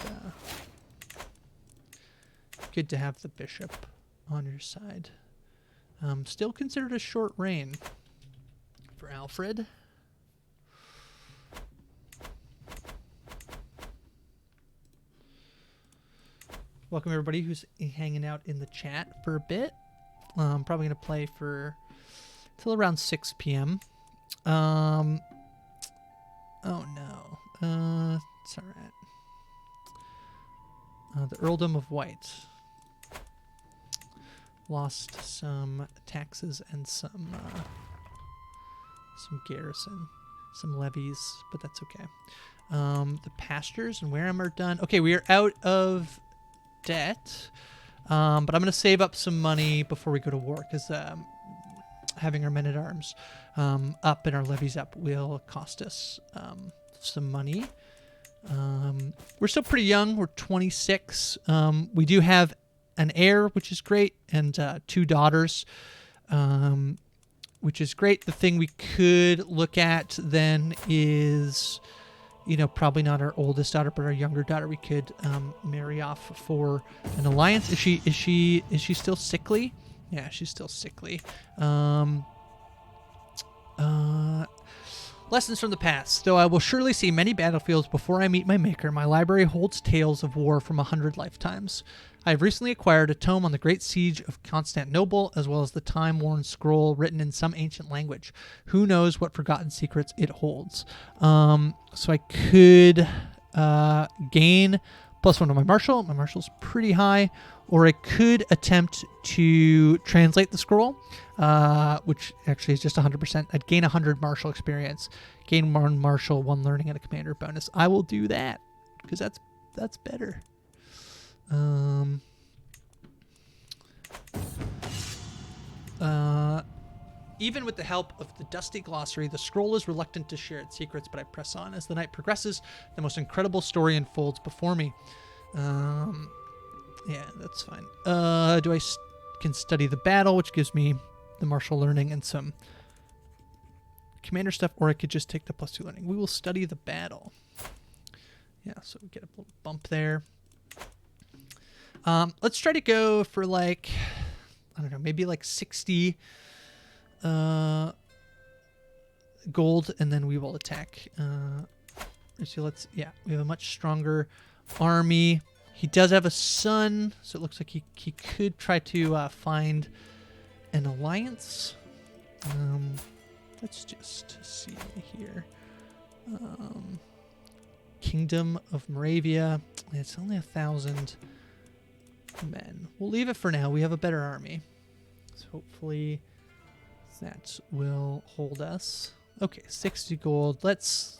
good to have the bishop on your side. Still considered a short reign for Alfred. Welcome everybody who's hanging out in the chat for a bit. I'm probably going to play for till around 6 p.m. Oh no. It's alright. The Earldom of White. Lost some taxes and some garrison. Some levies, but that's okay. The pastures and Wareham are done. Okay, we are out of debt. But I'm going to save up some money before we go to war, because having our men-at-arms up and our levies up will cost us some money. We're still pretty young. We're 26. We do have an heir, which is great, and 2 daughters, which is great. The thing we could look at then is, you know, probably not our oldest daughter, but our younger daughter. We could marry off for an alliance. Is she still sickly? Yeah, she's still sickly. Lessons from the past. Though I will surely see many battlefields before I meet my maker, my library holds tales of war from 100 lifetimes. I have recently acquired a tome on the Great Siege of Constantinople, as well as the time-worn scroll written in some ancient language. Who knows what forgotten secrets it holds? So I could gain +1 to my martial. My martial's pretty high. Or I could attempt to translate the scroll, which actually is just 100%. I'd gain 100 martial experience, gain 1 martial, 1 learning, and a commander bonus. I will do that because that's better. Even with the help of the dusty glossary, the scroll is reluctant to share its secrets, but I press on. As the night progresses, the most incredible story unfolds before me. Yeah, that's fine. Can study the battle, which gives me the martial learning and some commander stuff, or I could just take the +2 learning. We will study the battle. Yeah, so we get a little bump there. Let's try to go for like, I don't know, maybe like 60 gold, and then we will attack. So we have a much stronger army. He does have a son, so it looks like he could try to find an alliance. Let's just see here. Kingdom of Moravia. It's only 1,000 men. We'll leave it for now. We have a better army. So hopefully that will hold us. Okay, 60 gold. Let's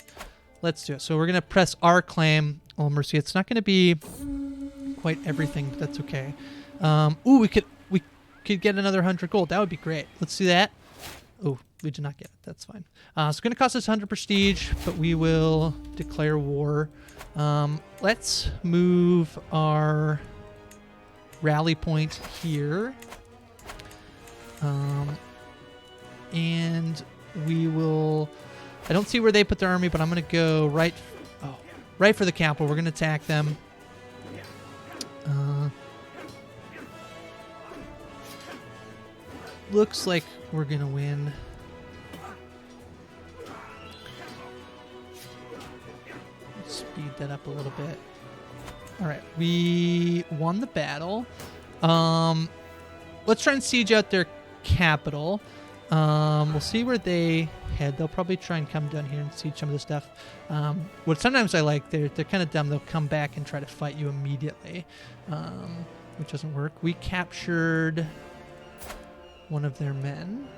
do it. So we're going to press our claim. Oh, mercy. It's not going to be quite everything, but that's okay. Ooh, we could get another 100 gold. That would be great. Let's do that. Oh, we did not get it. That's fine. It's going to cost us 100 prestige, but we will declare war. Let's move our rally point here. And we will... I don't see where they put their army, but I'm going to go right for the capital. We're going to attack them. Looks like we're going to win. Let's speed that up a little bit. All right, we won the battle. Let's try and siege out their capital. We'll see where they head. They'll probably try and come down here and siege some of the stuff. What sometimes I like, they're kind of dumb. They'll come back and try to fight you immediately, which doesn't work. We captured one of their men.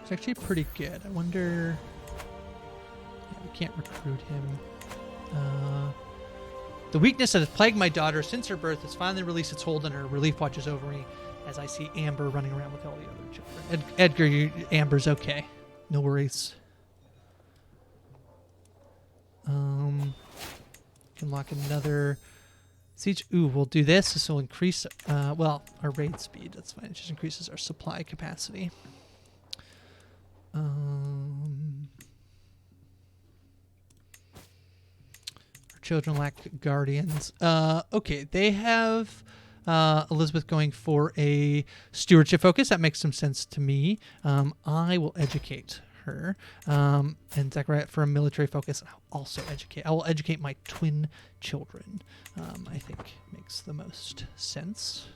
It's actually pretty good. I wonder... Yeah, we can't recruit him. The weakness that has plagued my daughter since her birth has finally released its hold on her. Relief watches over me as I see Amber running around with all the other children. Edgar, Amber's okay. No worries. Can lock another siege. Ooh, we'll do this. This will increase, well, our raid speed. That's fine. It just increases our supply capacity. Our children lack guardians. Okay, they have Elizabeth going for a stewardship focus. That makes some sense to me. I will educate her. And Zechariah for a military focus. I'll also educate. I will educate my twin children. I think makes the most sense.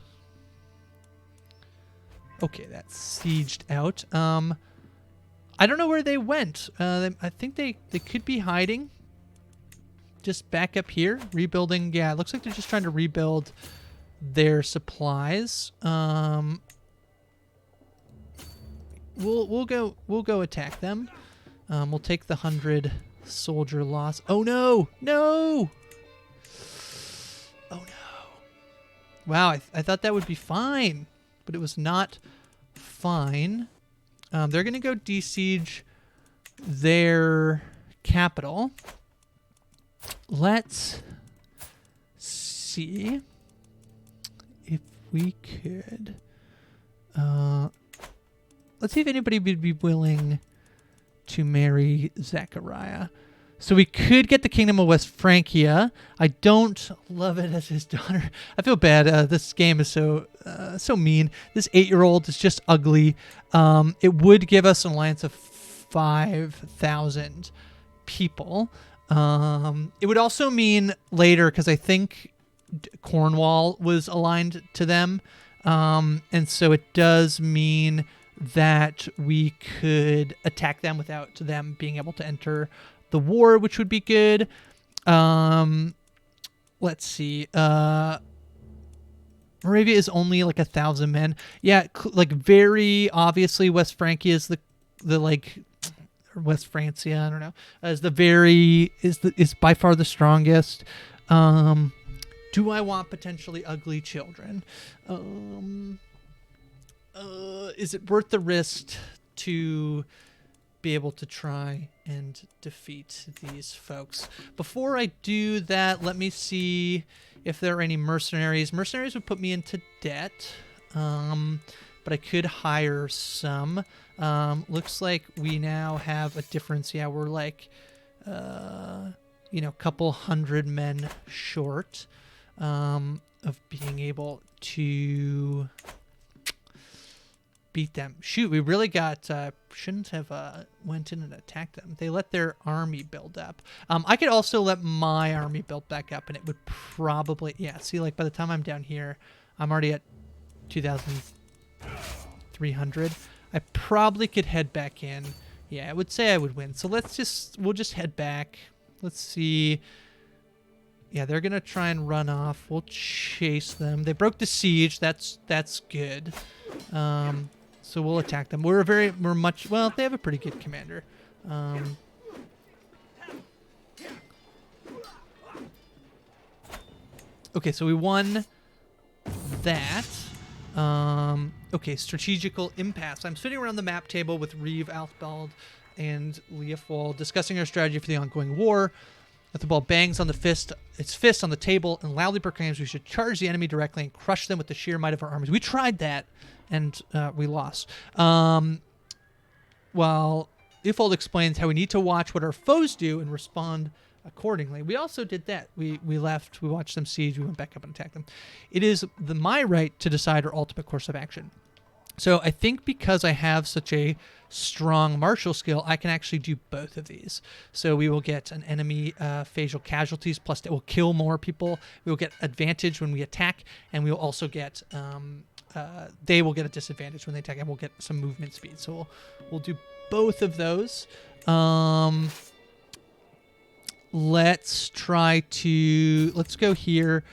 Okay, that's sieged out. I don't know where they went. I think they could be hiding. Just back up here, rebuilding. Yeah, it looks like they're just trying to rebuild their supplies. We'll go attack them. We'll take the 100 soldier loss. Oh no! No! Oh no! Wow, I thought that would be fine, but it was not fine. They're gonna go de-siege their capital. Let's see if we could. Let's see if anybody would be willing to marry Zechariah. So we could get the Kingdom of West Francia. I don't love it as his daughter. I feel bad. This game is so mean. This 8-year-old is just ugly. It would give us an alliance of 5,000 people. It would also mean later, because I think Cornwall was aligned to them. And so it does mean that we could attack them without them being able to enter the war, which would be good. Let's see. Moravia is only like 1,000 men. Yeah, like very obviously West Francia is the like, or West Francia, I don't know, is by far the strongest. Do I want potentially ugly children? Is it worth the risk to be able to try and defeat these folks? Before I do that, let me see if there are any mercenaries. Mercenaries would put me into debt, but I could hire some. Looks like we now have a difference. Yeah, we're like, a couple 100 men short of being able to beat them. Shoot, we really got, shouldn't have went in and attacked them. They let their army build up. I could also let my army build back up, and it would probably, yeah, see, like by the time I'm down here, I'm already at 2,300. I probably could head back in. Yeah, I would say I would win. So we'll just head back. Let's see. Yeah, they're gonna try and run off. We'll chase them. They broke the siege. That's good. So we'll attack them. Well, they have a pretty good commander. Okay, so we won that. Okay, strategical impasse. I'm sitting around the map table with Reeve, Alfbald, and Leofold, discussing our strategy for the ongoing war. Alfbald bangs on its fist on the table and loudly proclaims we should charge the enemy directly and crush them with the sheer might of our armies. We tried that, and we lost. While Leofold explains how we need to watch what our foes do and respond accordingly. We also did that. We left, we watched them siege, we went back up and attacked them. It is my right to decide our ultimate course of action. So I think because I have such a strong martial skill, I can actually do both of these. So we will get an enemy facial casualties, plus it will kill more people. We will get advantage when we attack, and we will also get, they will get a disadvantage when they attack, and we'll get some movement speed. So we'll do both of those. Let's go here,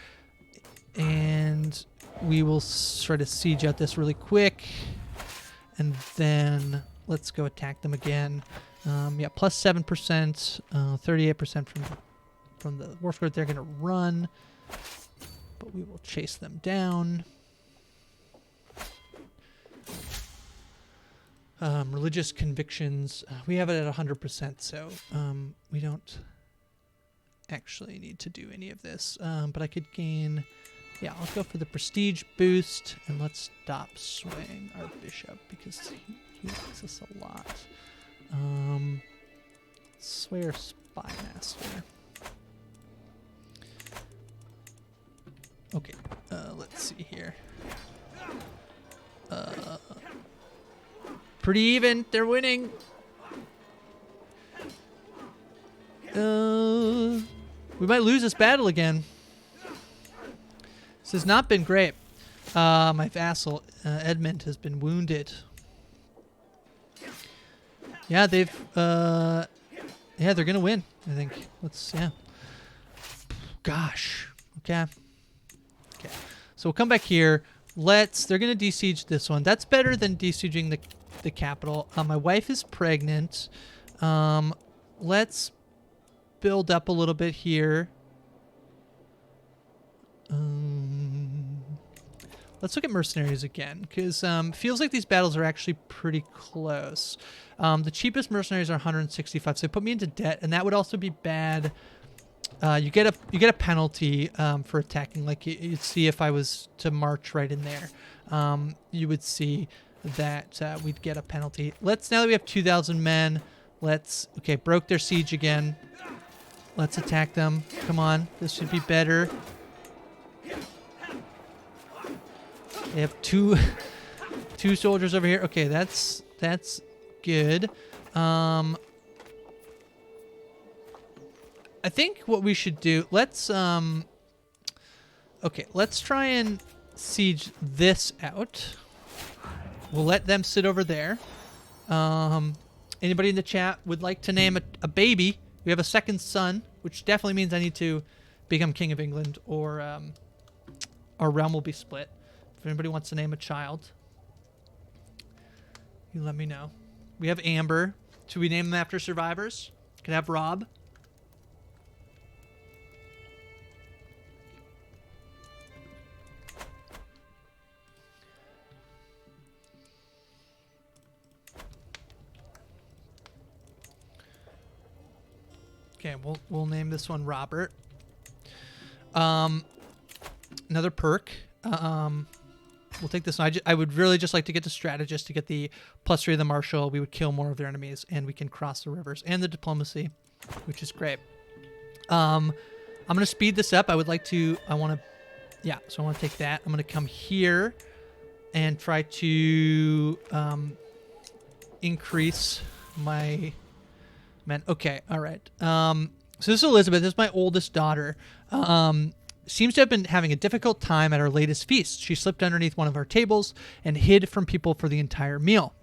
and we will try to siege out this really quick, and then let's go attack them again. Yeah, plus 7%, 38% from from the Wharf Guard. They're going to run, but we will chase them down. Religious convictions. We have it at 100%, so we don't actually need to do any of this. But I could gain... Yeah, I'll go for the prestige boost, and let's stop swaying our bishop because he likes us a lot. Sway our spy master. Okay, let's see here. Pretty even. They're winning. We might lose this battle again. This has not been great. My vassal, Edmund, has been wounded. Yeah, they've... yeah, they're going to win, I think. Yeah. Gosh. Okay. Okay. So we'll come back here. They're going to de-siege this one. That's better than de-sieging the capital. My wife is pregnant. Let's build up a little bit here. Let's look at mercenaries again, because feels like these battles are actually pretty close. The cheapest mercenaries are 165, so they put me into debt, and that would also be bad. You get a penalty for attacking. Like you'd see if I was to march right in there, you would see that we'd get a penalty. Now that we have 2,000 men, okay, broke their siege again. Let's attack them. Come on, this should be better. They have two soldiers over here. Okay, that's good. I think what we should do, let's try and siege this out. We'll let them sit over there. Anybody in the chat would like to name a baby? We have a second son, which definitely means I need to become King of England, or our realm will be split. If anybody wants to name a child, you let me know. We have Amber. Should we name them after survivors? Could have Rob. Okay, we'll name this one Robert. Another perk. We'll take this one. I would really just like to get the strategist to get the +3 of the marshal. We would kill more of their enemies, and we can cross the rivers, and the diplomacy, which is great. I'm going to speed this up. So I want to take that. I'm going to come here and try to increase my men. Okay, all right. So this is Elizabeth. This is my oldest daughter. Seems to have been having a difficult time at our latest feast. She slipped underneath one of our tables and hid from people for the entire meal.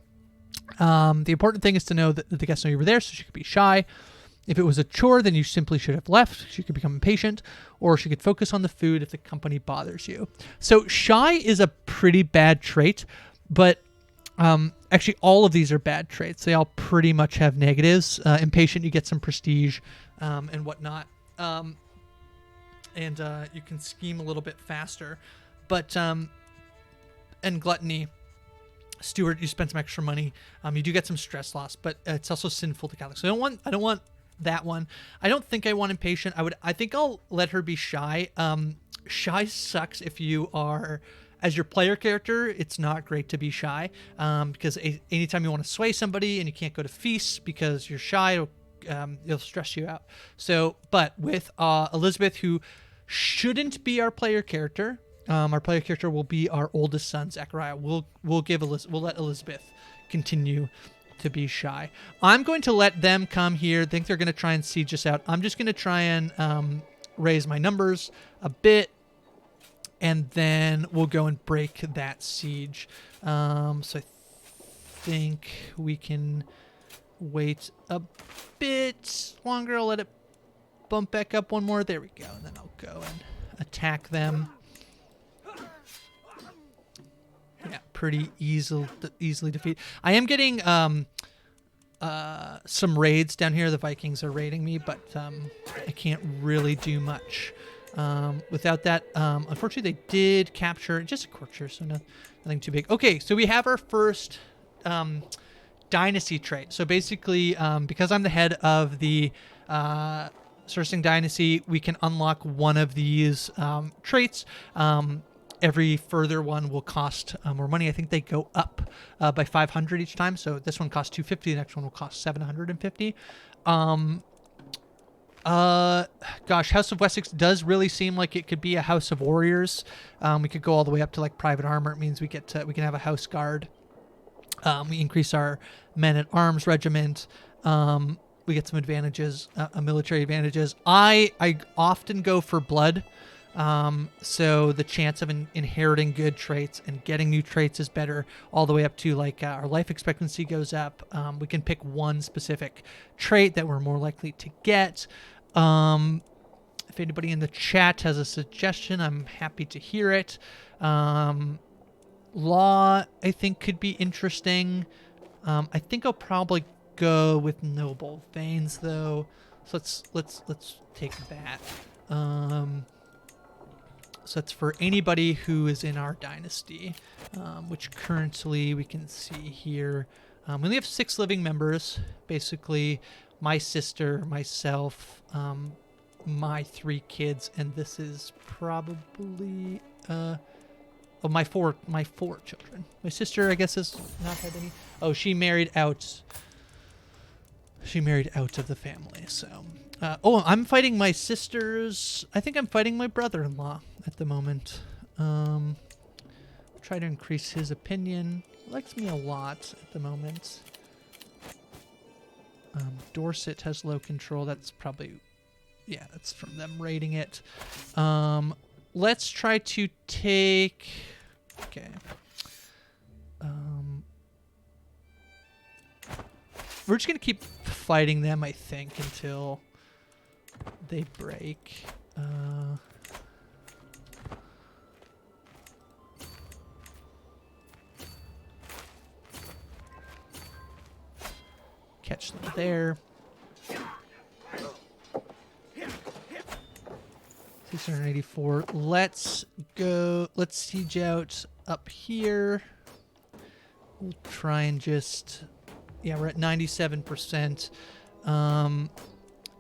The important thing is to know that the guests know you were there, so she could be shy. If it was a chore, then you simply should have left. She could become impatient, or she could focus on the food if the company bothers you. So shy is a pretty bad trait, but actually all of these are bad traits. They all pretty much have negatives. Impatient, you get some prestige and whatnot. And you can scheme a little bit faster. But, and gluttony, steward, you spend some extra money. You do get some stress loss, but it's also sinful to Catholics. So I don't want that one. I don't think I want impatient. I think I'll let her be shy. Shy sucks if you are, as your player character, it's not great to be shy. Because anytime you want to sway somebody and you can't go to feasts because you're shy, it'll stress you out. So, but with Elizabeth, who shouldn't be our player character, our player character will be our oldest son, Zachariah. We'll let Elizabeth continue to be shy. I'm going to let them come here. I think they're going to try and siege us out. I'm just going to try and raise my numbers a bit, and then we'll go and break that siege. So I think we can wait a bit longer. I'll let it bump back up one more. There we go. And then I'll go and attack them. Yeah, pretty easily defeat. I am getting some raids down here. The Vikings are raiding me, but I can't really do much. Without that, unfortunately, they did capture just a courtier, so nothing too big. Okay, so we have our first dynasty trait. So basically, because I'm the head of the Sursing dynasty, we can unlock one of these traits. Every further one will cost more money. I think they go up by 500 each time. So this one costs 250. The next one will cost 750. Gosh, House of Wessex does really seem like it could be a House of Warriors. We could go all the way up to like private armor. It means we can have a house guard. We increase our men at arms regiment. We get some advantages, military advantages. I often go for blood. So the chance of inheriting good traits and getting new traits is better, all the way up to like our life expectancy goes up. We can pick one specific trait that we're more likely to get. If anybody in the chat has a suggestion, I'm happy to hear it. Law, I think, could be interesting. I think I'll probably go with noble veins though. So let's take that. So that's for anybody who is in our dynasty, which currently we can see here. We only have 6 living members, basically my sister, myself, my 3 kids, and this is probably my four children. My sister, I guess, has not had any. Oh, she married out. She married out of the family, so. I'm fighting my sisters. I think I'm fighting my brother-in-law at the moment. Try to increase his opinion. He likes me a lot at the moment. Dorset has low control. That's probably, yeah, that's from them raiding it. Let's try to take, okay. We're just going to keep fighting them, I think, until they break. Catch them there. 684. Let's go. Let's siege out up here. We'll try and just, yeah, we're at 97%.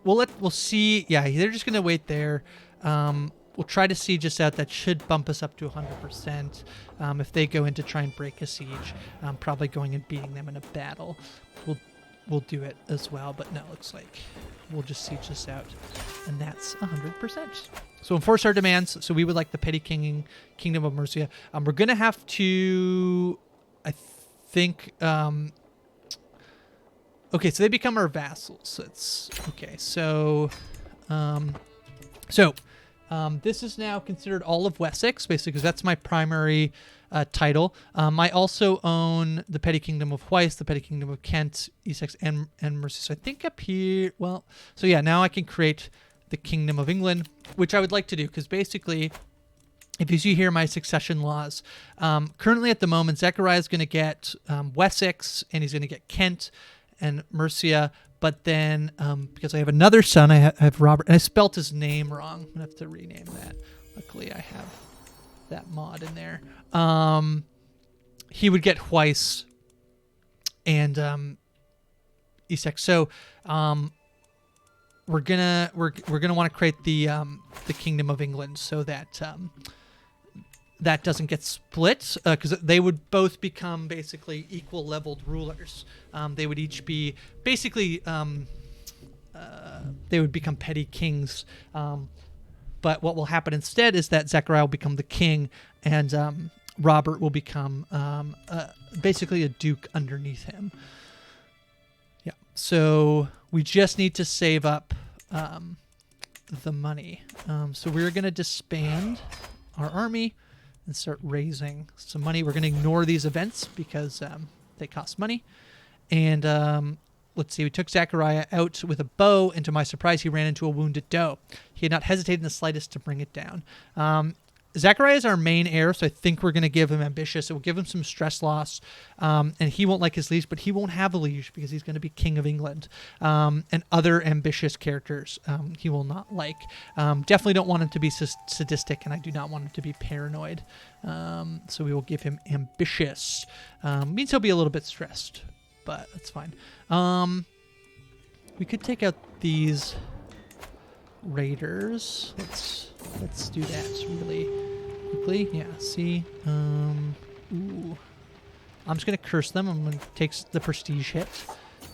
We'll see. Yeah, they're just gonna wait there. We'll try to siege us out. That should bump us up to 100%. If they go in to try and break a siege, probably going and beating them in a battle. We'll do it as well. But no, looks like we'll just siege this out, and that's 100%. So enforce our demands. So we would like the petty kingdom of Mercia. We're gonna have to, I think. Okay, so they become our vassals. It's okay. So, this is now considered all of Wessex, basically, because that's my primary title. I also own the petty kingdom of Weiss, the petty kingdom of Kent, Essex, and Mercia. So I think up here, well, so yeah, now I can create the kingdom of England, which I would like to do, because basically, if you see here my succession laws, currently at the moment, Zechariah is going to get Wessex, and he's going to get Kent and Mercia, but then because I have another son, I have Robert, and I spelt his name wrong. I'm gonna have to rename that. Luckily, I have that mod in there. He would get Weiss and Essex. So we're gonna want to create the Kingdom of England so that that doesn't get split, because they would both become basically equal leveled rulers. They would each be basically, they would become petty kings. But what will happen instead is that Zechariah will become the king, and Robert will become basically a duke underneath him. Yeah, so we just need to save up the money. So we're going to disband our army and start raising some money. We're going to ignore these events because they cost money. And let's see, we took Zechariah out with a bow, and to my surprise, he ran into a wounded doe. He had not hesitated in the slightest to bring it down. Zachariah is our main heir, so I think we're going to give him ambitious. It will give him some stress loss, and he won't like his liege, but he won't have a liege because he's going to be king of England. And other ambitious characters he will not like. Definitely don't want him to be sadistic, and I do not want him to be paranoid. So we will give him ambitious. Means he'll be a little bit stressed, but that's fine. We could take out these raiders. Let's do that really quickly. Yeah, see? Ooh. I'm just going to curse them. I'm going to take the prestige hit.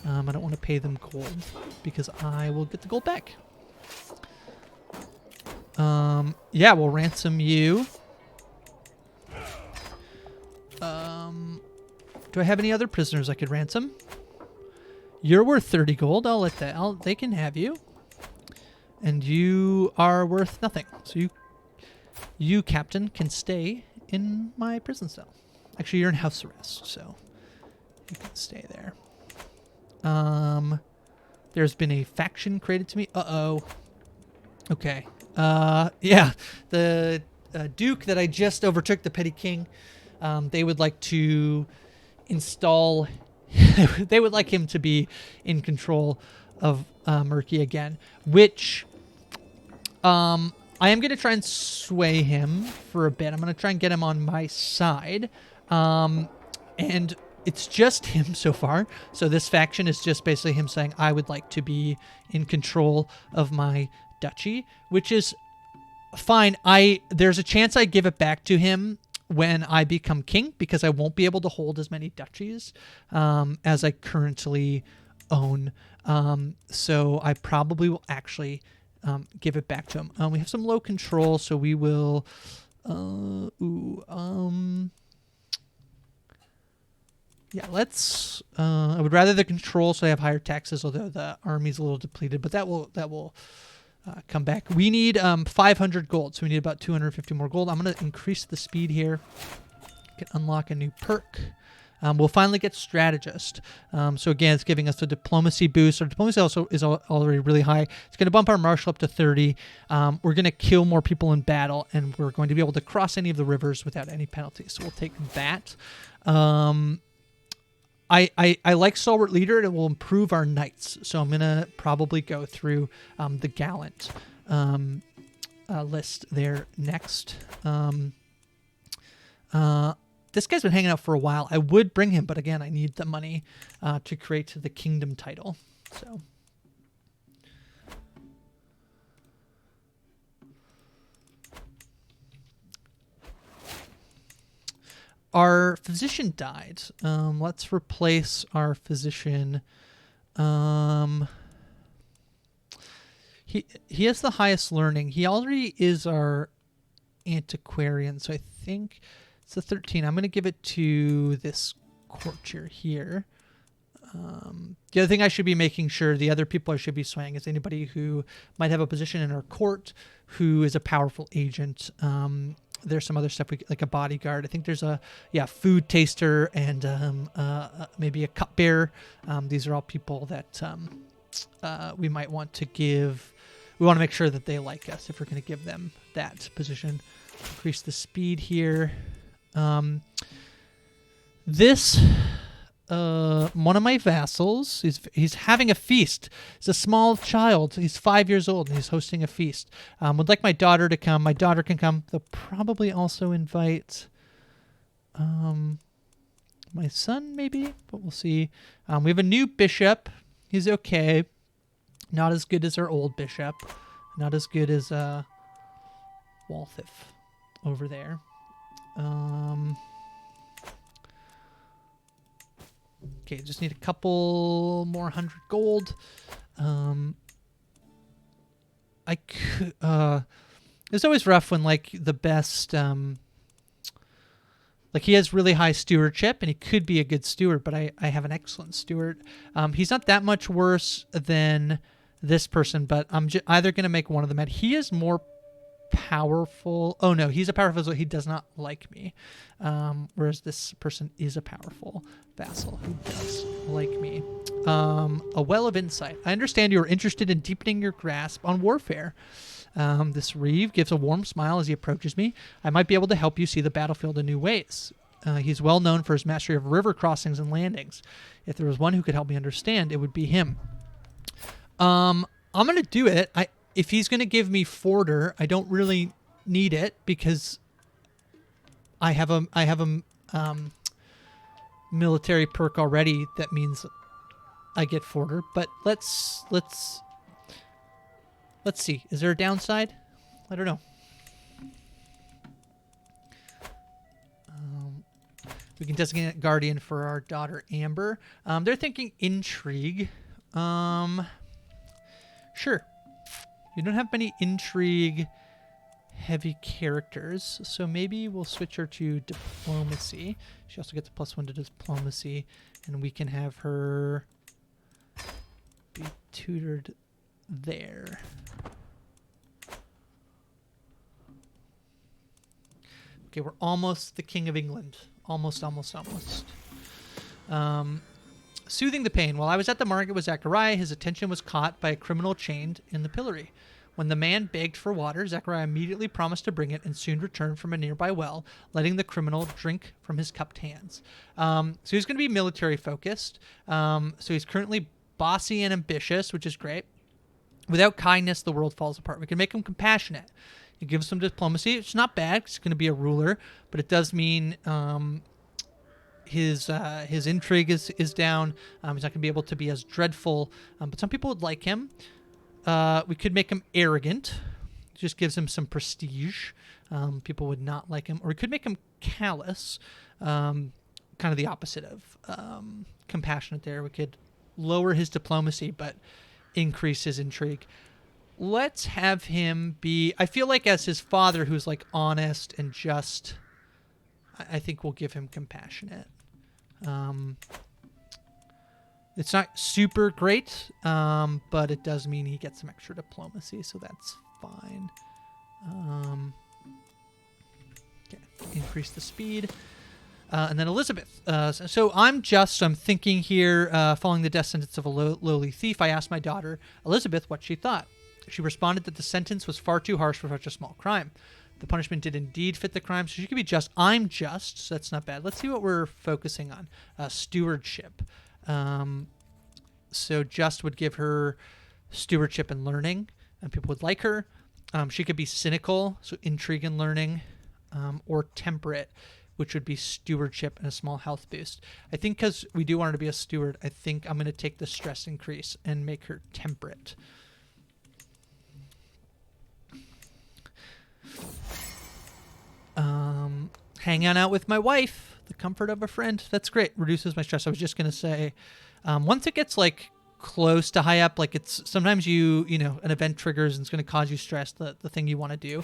I don't want to pay them gold because I will get the gold back. Yeah, we'll ransom you. Do I have any other prisoners I could ransom? You're worth 30 gold. I'll let that. They can have you. And you are worth nothing. So you, Captain, can stay in my prison cell. Actually, you're in house arrest, so you can stay there. There's been a faction created to me. Uh-oh. Okay. Yeah. The Duke that I just overtook, the Petty King, they would like to install... they would like him to be in control of Murky again, which I am going to try and sway him for a bit. I'm going to try and get him on my side. And it's just him so far. So this faction is just basically him saying, I would like to be in control of my duchy, which is fine. There's a chance I give it back to him when I become king, because I won't be able to hold as many duchies as I currently own. So I probably will actually give it back to him. We have some low control, so we will... yeah, let's... I would rather the control, so I have higher taxes, although the army's a little depleted, but that will come back. We need 500 gold, so we need about 250 more gold. I'm going to increase the speed here. Can unlock a new perk. We'll finally get strategist. So again, it's giving us a diplomacy boost. Our diplomacy also is already really high. It's going to bump our martial up to 30. We're going to kill more people in battle, and we're going to be able to cross any of the rivers without any penalties. So we'll take that. I like Stalwart Leader, and it will improve our knights. So I'm going to probably go through the Gallant list there next. This guy's been hanging out for a while. I would bring him, but again, I need the money to create the kingdom title. So... our physician died. Let's replace our physician. He has the highest learning. He already is our antiquarian, so I think it's a 13. I'm going to give it to this courtier here. The other thing I should be making sure, the other people I should be swaying, is anybody who might have a position in our court who is a powerful agent. There's some other stuff, like a bodyguard. I think there's a food taster and maybe a cupbearer. These are all people that we might want to give. We want to make sure that they like us if we're going to give them that position. Increase the speed here. This one of my vassals, he's having a feast. He's a small child. He's 5 years old, and he's hosting a feast. Would like my daughter to come. My daughter can come. They'll probably also invite my son, maybe, but we'll see. We have a new bishop. He's okay. Not as good as our old bishop. Not as good as Walthif over there. Okay, just need a couple more 100 gold. I could. It's always rough when like the best. Like he has really high stewardship, and he could be a good steward, but I have an excellent steward. He's not that much worse than this person, but I'm either going to make one of them mad. He is more powerful. Oh no, he's a powerful vassal. He does not like me. Whereas this person is a powerful vassal who does like me. A well of insight. I understand you are interested in deepening your grasp on warfare. This Reeve gives a warm smile as he approaches me. I might be able to help you see the battlefield in new ways. He's well known for his mastery of river crossings and landings. If there was one who could help me understand, it would be him. I'm going to do it. If he's going to give me Forder, I don't really need it because I have a military perk already that means I get Forder. But let's see. Is there a downside? I don't know. We can designate a guardian for our daughter Amber. They're thinking intrigue. Sure. We don't have many intrigue heavy characters, so maybe we'll switch her to diplomacy. She also gets a +1 to diplomacy, and we can have her be tutored there. Okay, we're almost the King of England. Almost. Soothing the pain. While I was at the market with Zechariah, his attention was caught by a criminal chained in the pillory. When the man begged for water, Zechariah immediately promised to bring it and soon returned from a nearby well, letting the criminal drink from his cupped hands. So he's going to be military focused. So he's currently bossy and ambitious, which is great. Without kindness, the world falls apart. We can make him compassionate. It gives him diplomacy. It's not bad. He's going to be a ruler, but it does mean his intrigue is down. He's not going to be able to be as dreadful. But some people would like him. We could make him arrogant. It just gives him some prestige. People would not like him. Or we could make him callous. Kind of the opposite of compassionate there. We could lower his diplomacy, but increase his intrigue. Let's have him be... I feel like as his father, who's like honest and just, I think we'll give him compassionate. It's not super great, but it does mean he gets some extra diplomacy, so that's fine. Okay, increase the speed. And then Elizabeth. So I'm thinking here, following the death sentence of a lowly thief, I asked my daughter, Elizabeth, what she thought. She responded that the sentence was far too harsh for such a small crime. The punishment did indeed fit the crime, so she could be just. I'm just, so that's not bad. Let's see what we're focusing on. Stewardship. So just would give her stewardship and learning, and people would like her. She could be cynical, so intrigue and learning, or temperate, which would be stewardship and a small health boost. I think because we do want her to be a steward, I think I'm going to take the stress increase and make her temperate. Hanging out with my wife, the comfort of a friend. That's great. Reduces my stress. I was just going to say, once it gets like close to high up, like it's sometimes an event triggers and it's going to cause you stress, the thing you want to do.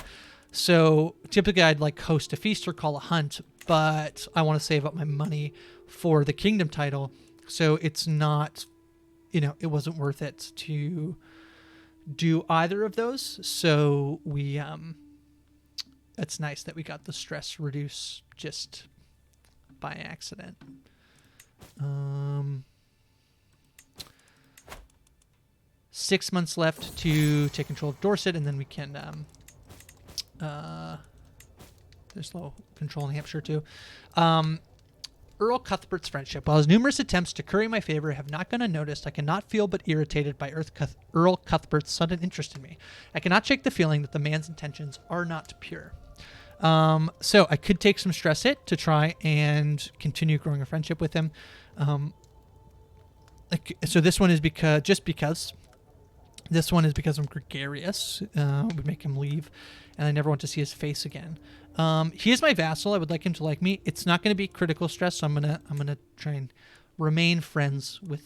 So typically I'd like host a feast or call a hunt, but I want to save up my money for the kingdom title. So it's not, it wasn't worth it to do either of those. So we, it's nice that we got the stress reduce just by accident. 6 months left to take control of Dorset, and then we can there's low control in Hampshire too. Earl Cuthbert's friendship. While his numerous attempts to curry my favor have not gone unnoticed, I cannot feel but irritated by Earl Cuthbert's sudden interest in me. I cannot shake the feeling that the man's intentions are not pure. So I could take some stress hit to try and continue growing a friendship with him. So this one is because I'm gregarious. Would make him leave, and I never want to see his face again. He is my vassal. I would like him to like me. It's not going to be critical stress, so I'm gonna try and remain friends with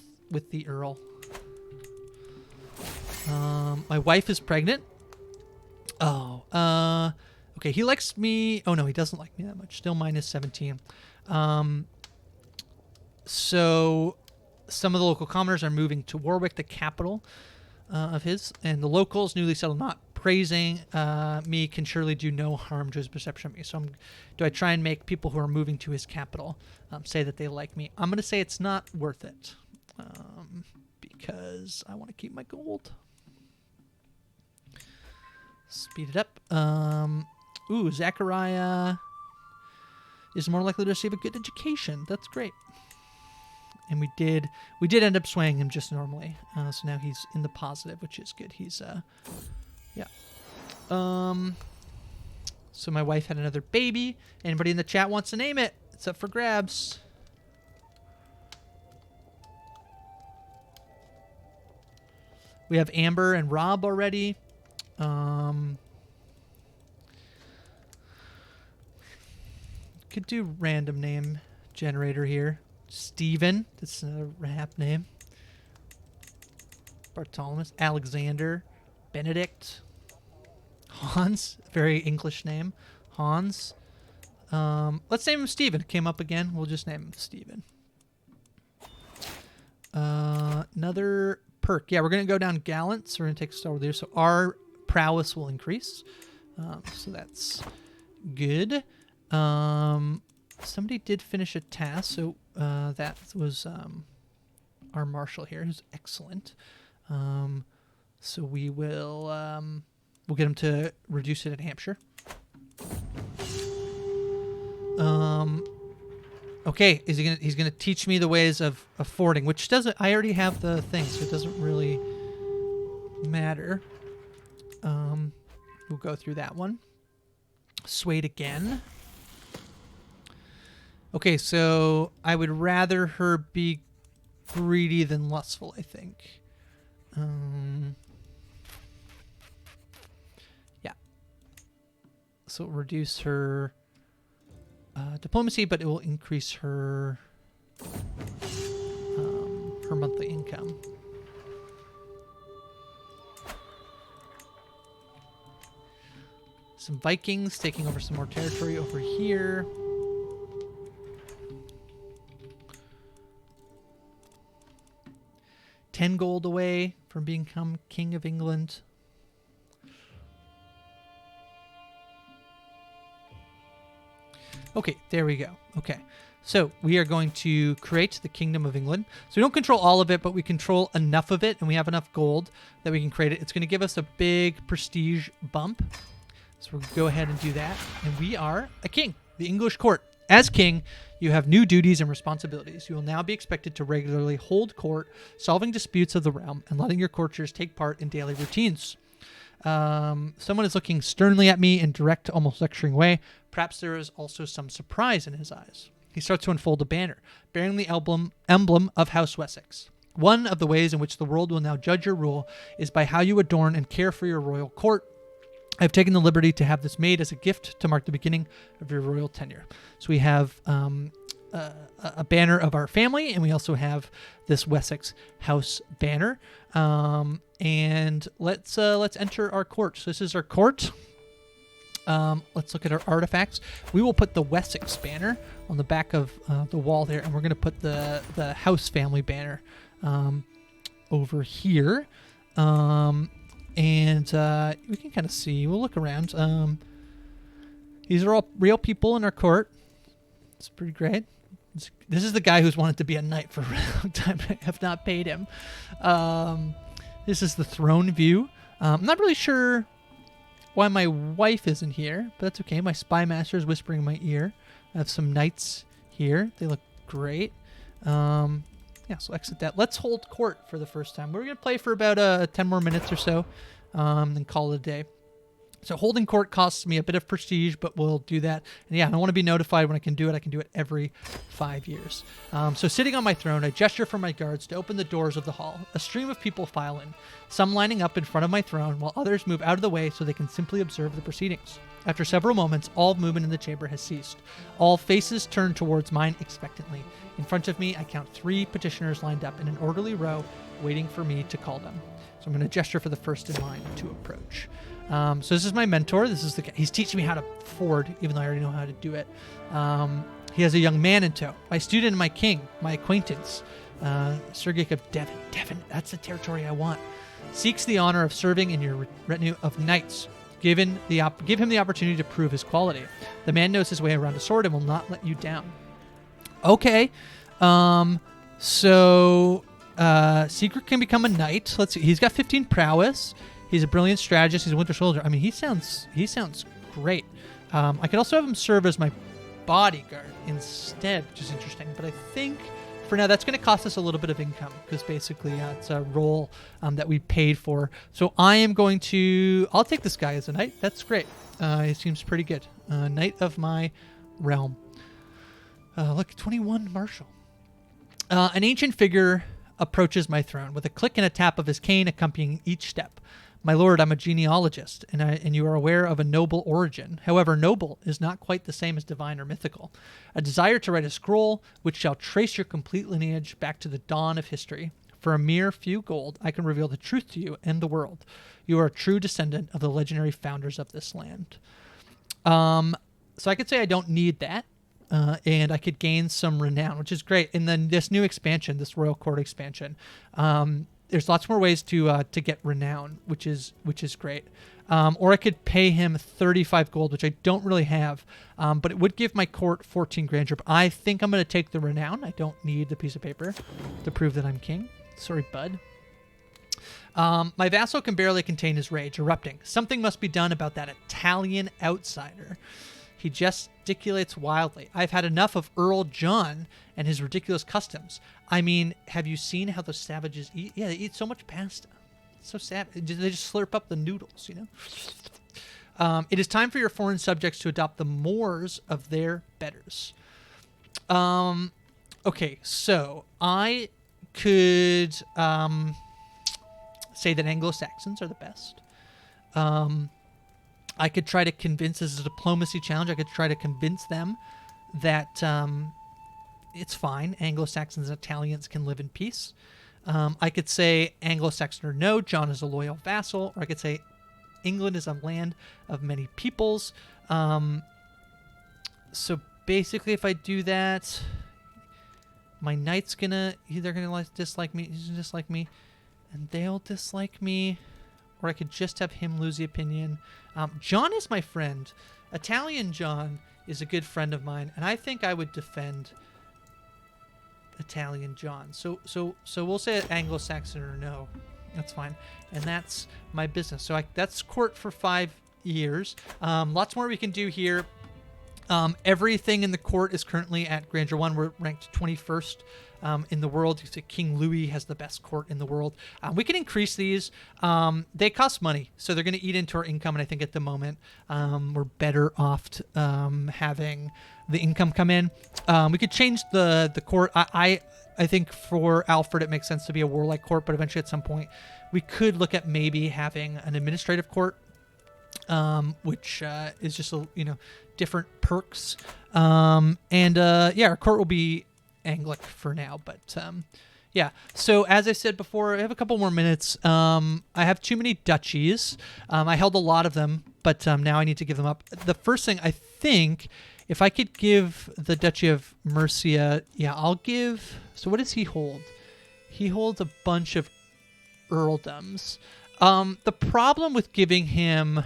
the Earl. My wife is pregnant. Okay, he likes me. Oh no, he doesn't like me that much. Still -17. So some of the local commoners are moving to Warwick, the capital of his, and the locals, newly settled, not praising me can surely do no harm to his perception of me. So do I try and make people who are moving to his capital say that they like me? I'm going to say it's not worth it because I want to keep my gold. Speed it up. Ooh, Zachariah is more likely to receive a good education. That's great. And we did end up swaying him just normally. So now he's in the positive, which is good. He's yeah. So my wife had another baby. Anybody in the chat wants to name it? It's up for grabs. We have Amber and Rob already. Could do random name generator here. Steven, that's a rap name. Bartholomew, Alexander, Benedict, Hans, very English name. Hans. Let's name him Steven. Came up again. We'll just name him Steven. Another perk. Yeah, we're going to go down gallant, so we're going to take a star with you. So our prowess will increase. So that's good. Somebody did finish a task, so that was our marshal here, who's excellent. So we will we'll get him to reduce it in Hampshire. Okay, he's gonna teach me the ways of fording, which doesn't. I already have the thing, so it doesn't really matter. We'll go through that one. Swayed again. Okay, so I would rather her be greedy than lustful, I think. Yeah. So it'll reduce her diplomacy, but it will increase her her monthly income. Some Vikings taking over some more territory over here. $10 gold away from becoming King of England. Okay, there we go. Okay, so we are going to create the Kingdom of England. So we don't control all of it, but we control enough of it, and we have enough gold that we can create it. It's going to give us a big prestige bump. So we'll go ahead and do that. And we are a king, the English court. As king, you have new duties and responsibilities. You will now be expected to regularly hold court, solving disputes of the realm, and letting your courtiers take part in daily routines. Someone is looking sternly at me in direct, almost lecturing way. Perhaps there is also some surprise in his eyes. He starts to unfold a banner, bearing the emblem of House Wessex. One of the ways in which the world will now judge your rule is by how you adorn and care for your royal court. I've taken the liberty to have this made as a gift to mark the beginning of your royal tenure. So we have a banner of our family, and we also have this Wessex House banner. And let's enter our court. So this is our court. Let's look at our artifacts. We will put the Wessex banner on the back of the wall there, and we're going to put the House family banner over here. And we can kind of see. We'll look around. These are all real people in our court. It's pretty great. This is the guy who's wanted to be a knight for a really long time. I have not paid him. This is the throne view. I'm not really sure why my wife isn't here, but that's okay. My spy master is whispering in my ear. I have some knights here. They look great. Yeah, so exit that. Let's hold court for the first time. We're going to play for about 10 more minutes or so, then call it a day. So holding court costs me a bit of prestige, but we'll do that. And yeah, I want to be notified when I can do it. I can do it every 5 years. So sitting on my throne, I gesture for my guards to open the doors of the hall. A stream of people file in, some lining up in front of my throne, while others move out of the way so they can simply observe the proceedings. After several moments, all movement in the chamber has ceased. All faces turn towards mine expectantly. In front of me, I count 3 petitioners lined up in an orderly row, waiting for me to call them. So I'm going to gesture for the first in line to approach. So this is my mentor. This is the guy. He's teaching me how to ford, even though I already know how to do it. He has a young man in tow. My student and my king, my acquaintance, Sir Jacob Devon. Devon, that's the territory I want. seeks the honor of serving in your retinue of knights. Give him the opportunity to prove his quality. The man knows his way around a sword and will not let you down. Okay. So Secret can become a knight. Let's see. He's got 15 prowess. He's a brilliant strategist. He's a winter soldier. I mean, he sounds great. I could also have him serve as my bodyguard instead, which is interesting. But I think for now that's going to cost us a little bit of income because basically it's a role that we paid for. So I'll take this guy as a knight. That's great. He seems pretty good. Knight of my realm. Look, 21 martial. An ancient figure approaches my throne with a click and a tap of his cane accompanying each step. My lord, I'm a genealogist, and you are aware of a noble origin. However, noble is not quite the same as divine or mythical. A desire to write a scroll which shall trace your complete lineage back to the dawn of history. For a mere few gold, I can reveal the truth to you and the world. You are a true descendant of the legendary founders of this land. So I could say I don't need that. And I could gain some renown, which is great. And then this new expansion, this Royal Court expansion, there's lots more ways to get renown, which is great. Or I could pay him 35 gold, which I don't really have, but it would give my court 14 grandeur. I think I'm going to take the renown. I don't need the piece of paper to prove that I'm king. Sorry, bud. My vassal can barely contain his rage, erupting. Something must be done about that Italian outsider. He gesticulates wildly. I've had enough of Earl John and his ridiculous customs. I mean, have you seen how the savages eat? Yeah, they eat so much pasta. It's so savage. They just slurp up the noodles, you know? It is time for your foreign subjects to adopt the mores of their betters. Okay, so I could say that Anglo-Saxons are the best. I could try to convince, as a diplomacy challenge, I could try to convince them that it's fine. Anglo-Saxons and Italians can live in peace. I could say Anglo-Saxon or no, John is a loyal vassal. Or I could say England is a land of many peoples. So basically, if I do that, my knight's they're gonna dislike me, and they'll dislike me. Or I could just have him lose the opinion. John is my friend. Italian John is a good friend of mine, and I think I would defend Italian John. So we'll say Anglo-Saxon or no. That's fine. And that's my business. So that's court for 5 years. Lots more we can do here. Everything in the court is currently at Grandeur 1. We're ranked 21st in the world. King Louis has the best court in the world. We can increase these. They cost money, so they're going to eat into our income, and I think at the moment we're better off having the income come in. We could change the court. I think for Alfred it makes sense to be a warlike court, but eventually at some point we could look at maybe having an administrative court, which is just different perks. Yeah, our court will be Anglic for now, but yeah. So as I said before, I have a couple more minutes. I have too many duchies. I held a lot of them, but now I need to give them up. The first thing, I think, if I could give the Duchy of Mercia, yeah, I'll give. So what does he hold? He holds a bunch of earldoms. The problem with giving him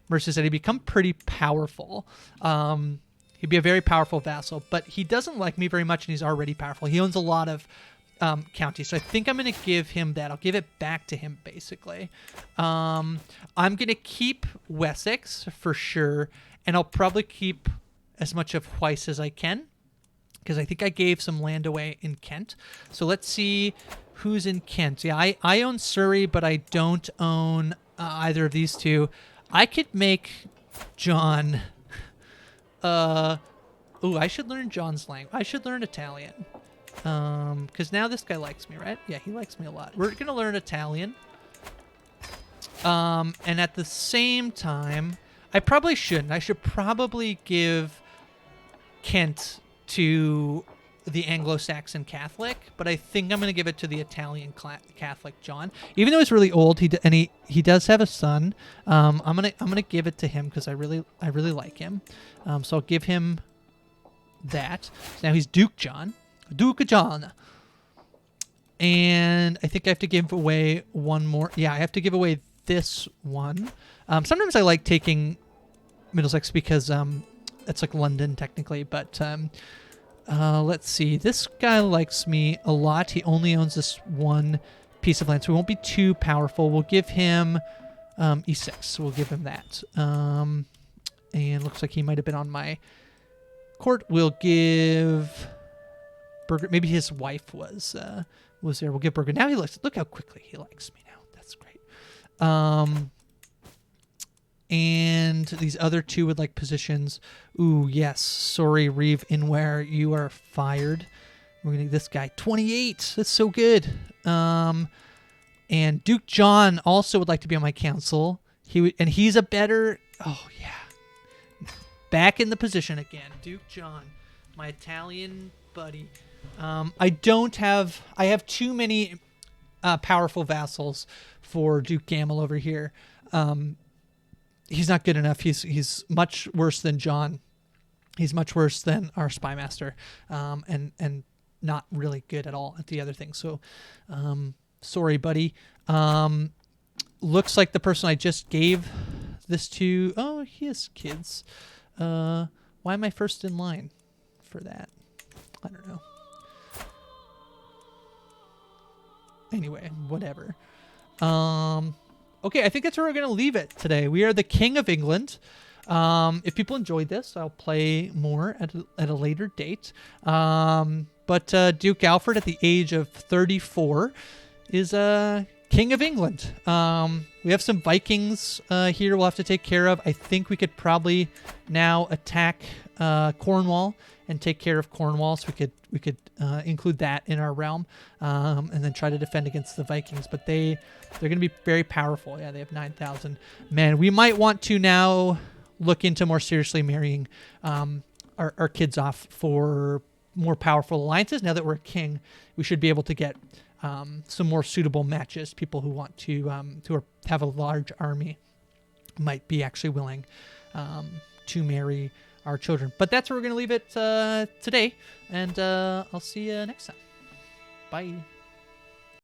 Mercia is that he'd become pretty powerful. He'd be a very powerful vassal, but he doesn't like me very much, and he's already powerful. He owns a lot of counties, so I think I'm going to give him that. I'll give it back to him, basically. I'm going to keep Wessex for sure, and I'll probably keep as much of Huys as I can, because I think I gave some land away in Kent. So let's see who's in Kent. Yeah, I own Surrey, but I don't own either of these two. I could make John... I should learn John's language. I should learn Italian. Because now this guy likes me, right? Yeah, he likes me a lot. We're going to learn Italian. And at the same time, I probably shouldn't. I should probably give Kent to the Anglo-Saxon Catholic, but I think I'm going to give it to the Italian Catholic John. Even though he's really old, he does have a son. I'm gonna give it to him because I really like him. So I'll give him that. So now he's Duke John. And I think I have to give away one more. Yeah, I have to give away this one. Sometimes I like taking Middlesex because it's like London technically, but let's see. This guy likes me a lot. He only owns this one piece of land, so we won't be too powerful. We'll give him E6. We'll give him that. And looks like he might have been on my court. We'll give Burger. Maybe his wife was there. We'll give Burger. Now he looks. Look how quickly he likes me now. That's great. And these other two would like positions. Ooh, yes. Sorry, Reeve Inware, you are fired. We're gonna this guy 28. That's so good. And Duke John also would like to be on my council. And he's a better. Oh yeah. Back in the position again. Duke John, my Italian buddy. I have too many powerful vassals for Duke Gamel over here. He's not good enough. He's much worse than John. He's much worse than our spy master, and not really good at all at the other thing. So, sorry, buddy. Looks like the person I just gave this to. Oh, he has kids. Why am I first in line for that? I don't know. Anyway, whatever. Okay, I think that's where we're going to leave it today. We are the King of England. If people enjoyed this, I'll play more at a later date. But Duke Alfred, at the age of 34, is King of England. We have some Vikings here we'll have to take care of. I think we could probably now attack Cornwall and take care of Cornwall, so we could include that in our realm, and then try to defend against the Vikings. But they're going to be very powerful. Yeah, they have 9,000 men. We might want to now look into more seriously marrying our kids off for more powerful alliances. Now that we're a king, we should be able to get some more suitable matches. People who want to have a large army might be actually willing to marry our children. But that's where we're going to leave it today, and I'll see you next time. Bye.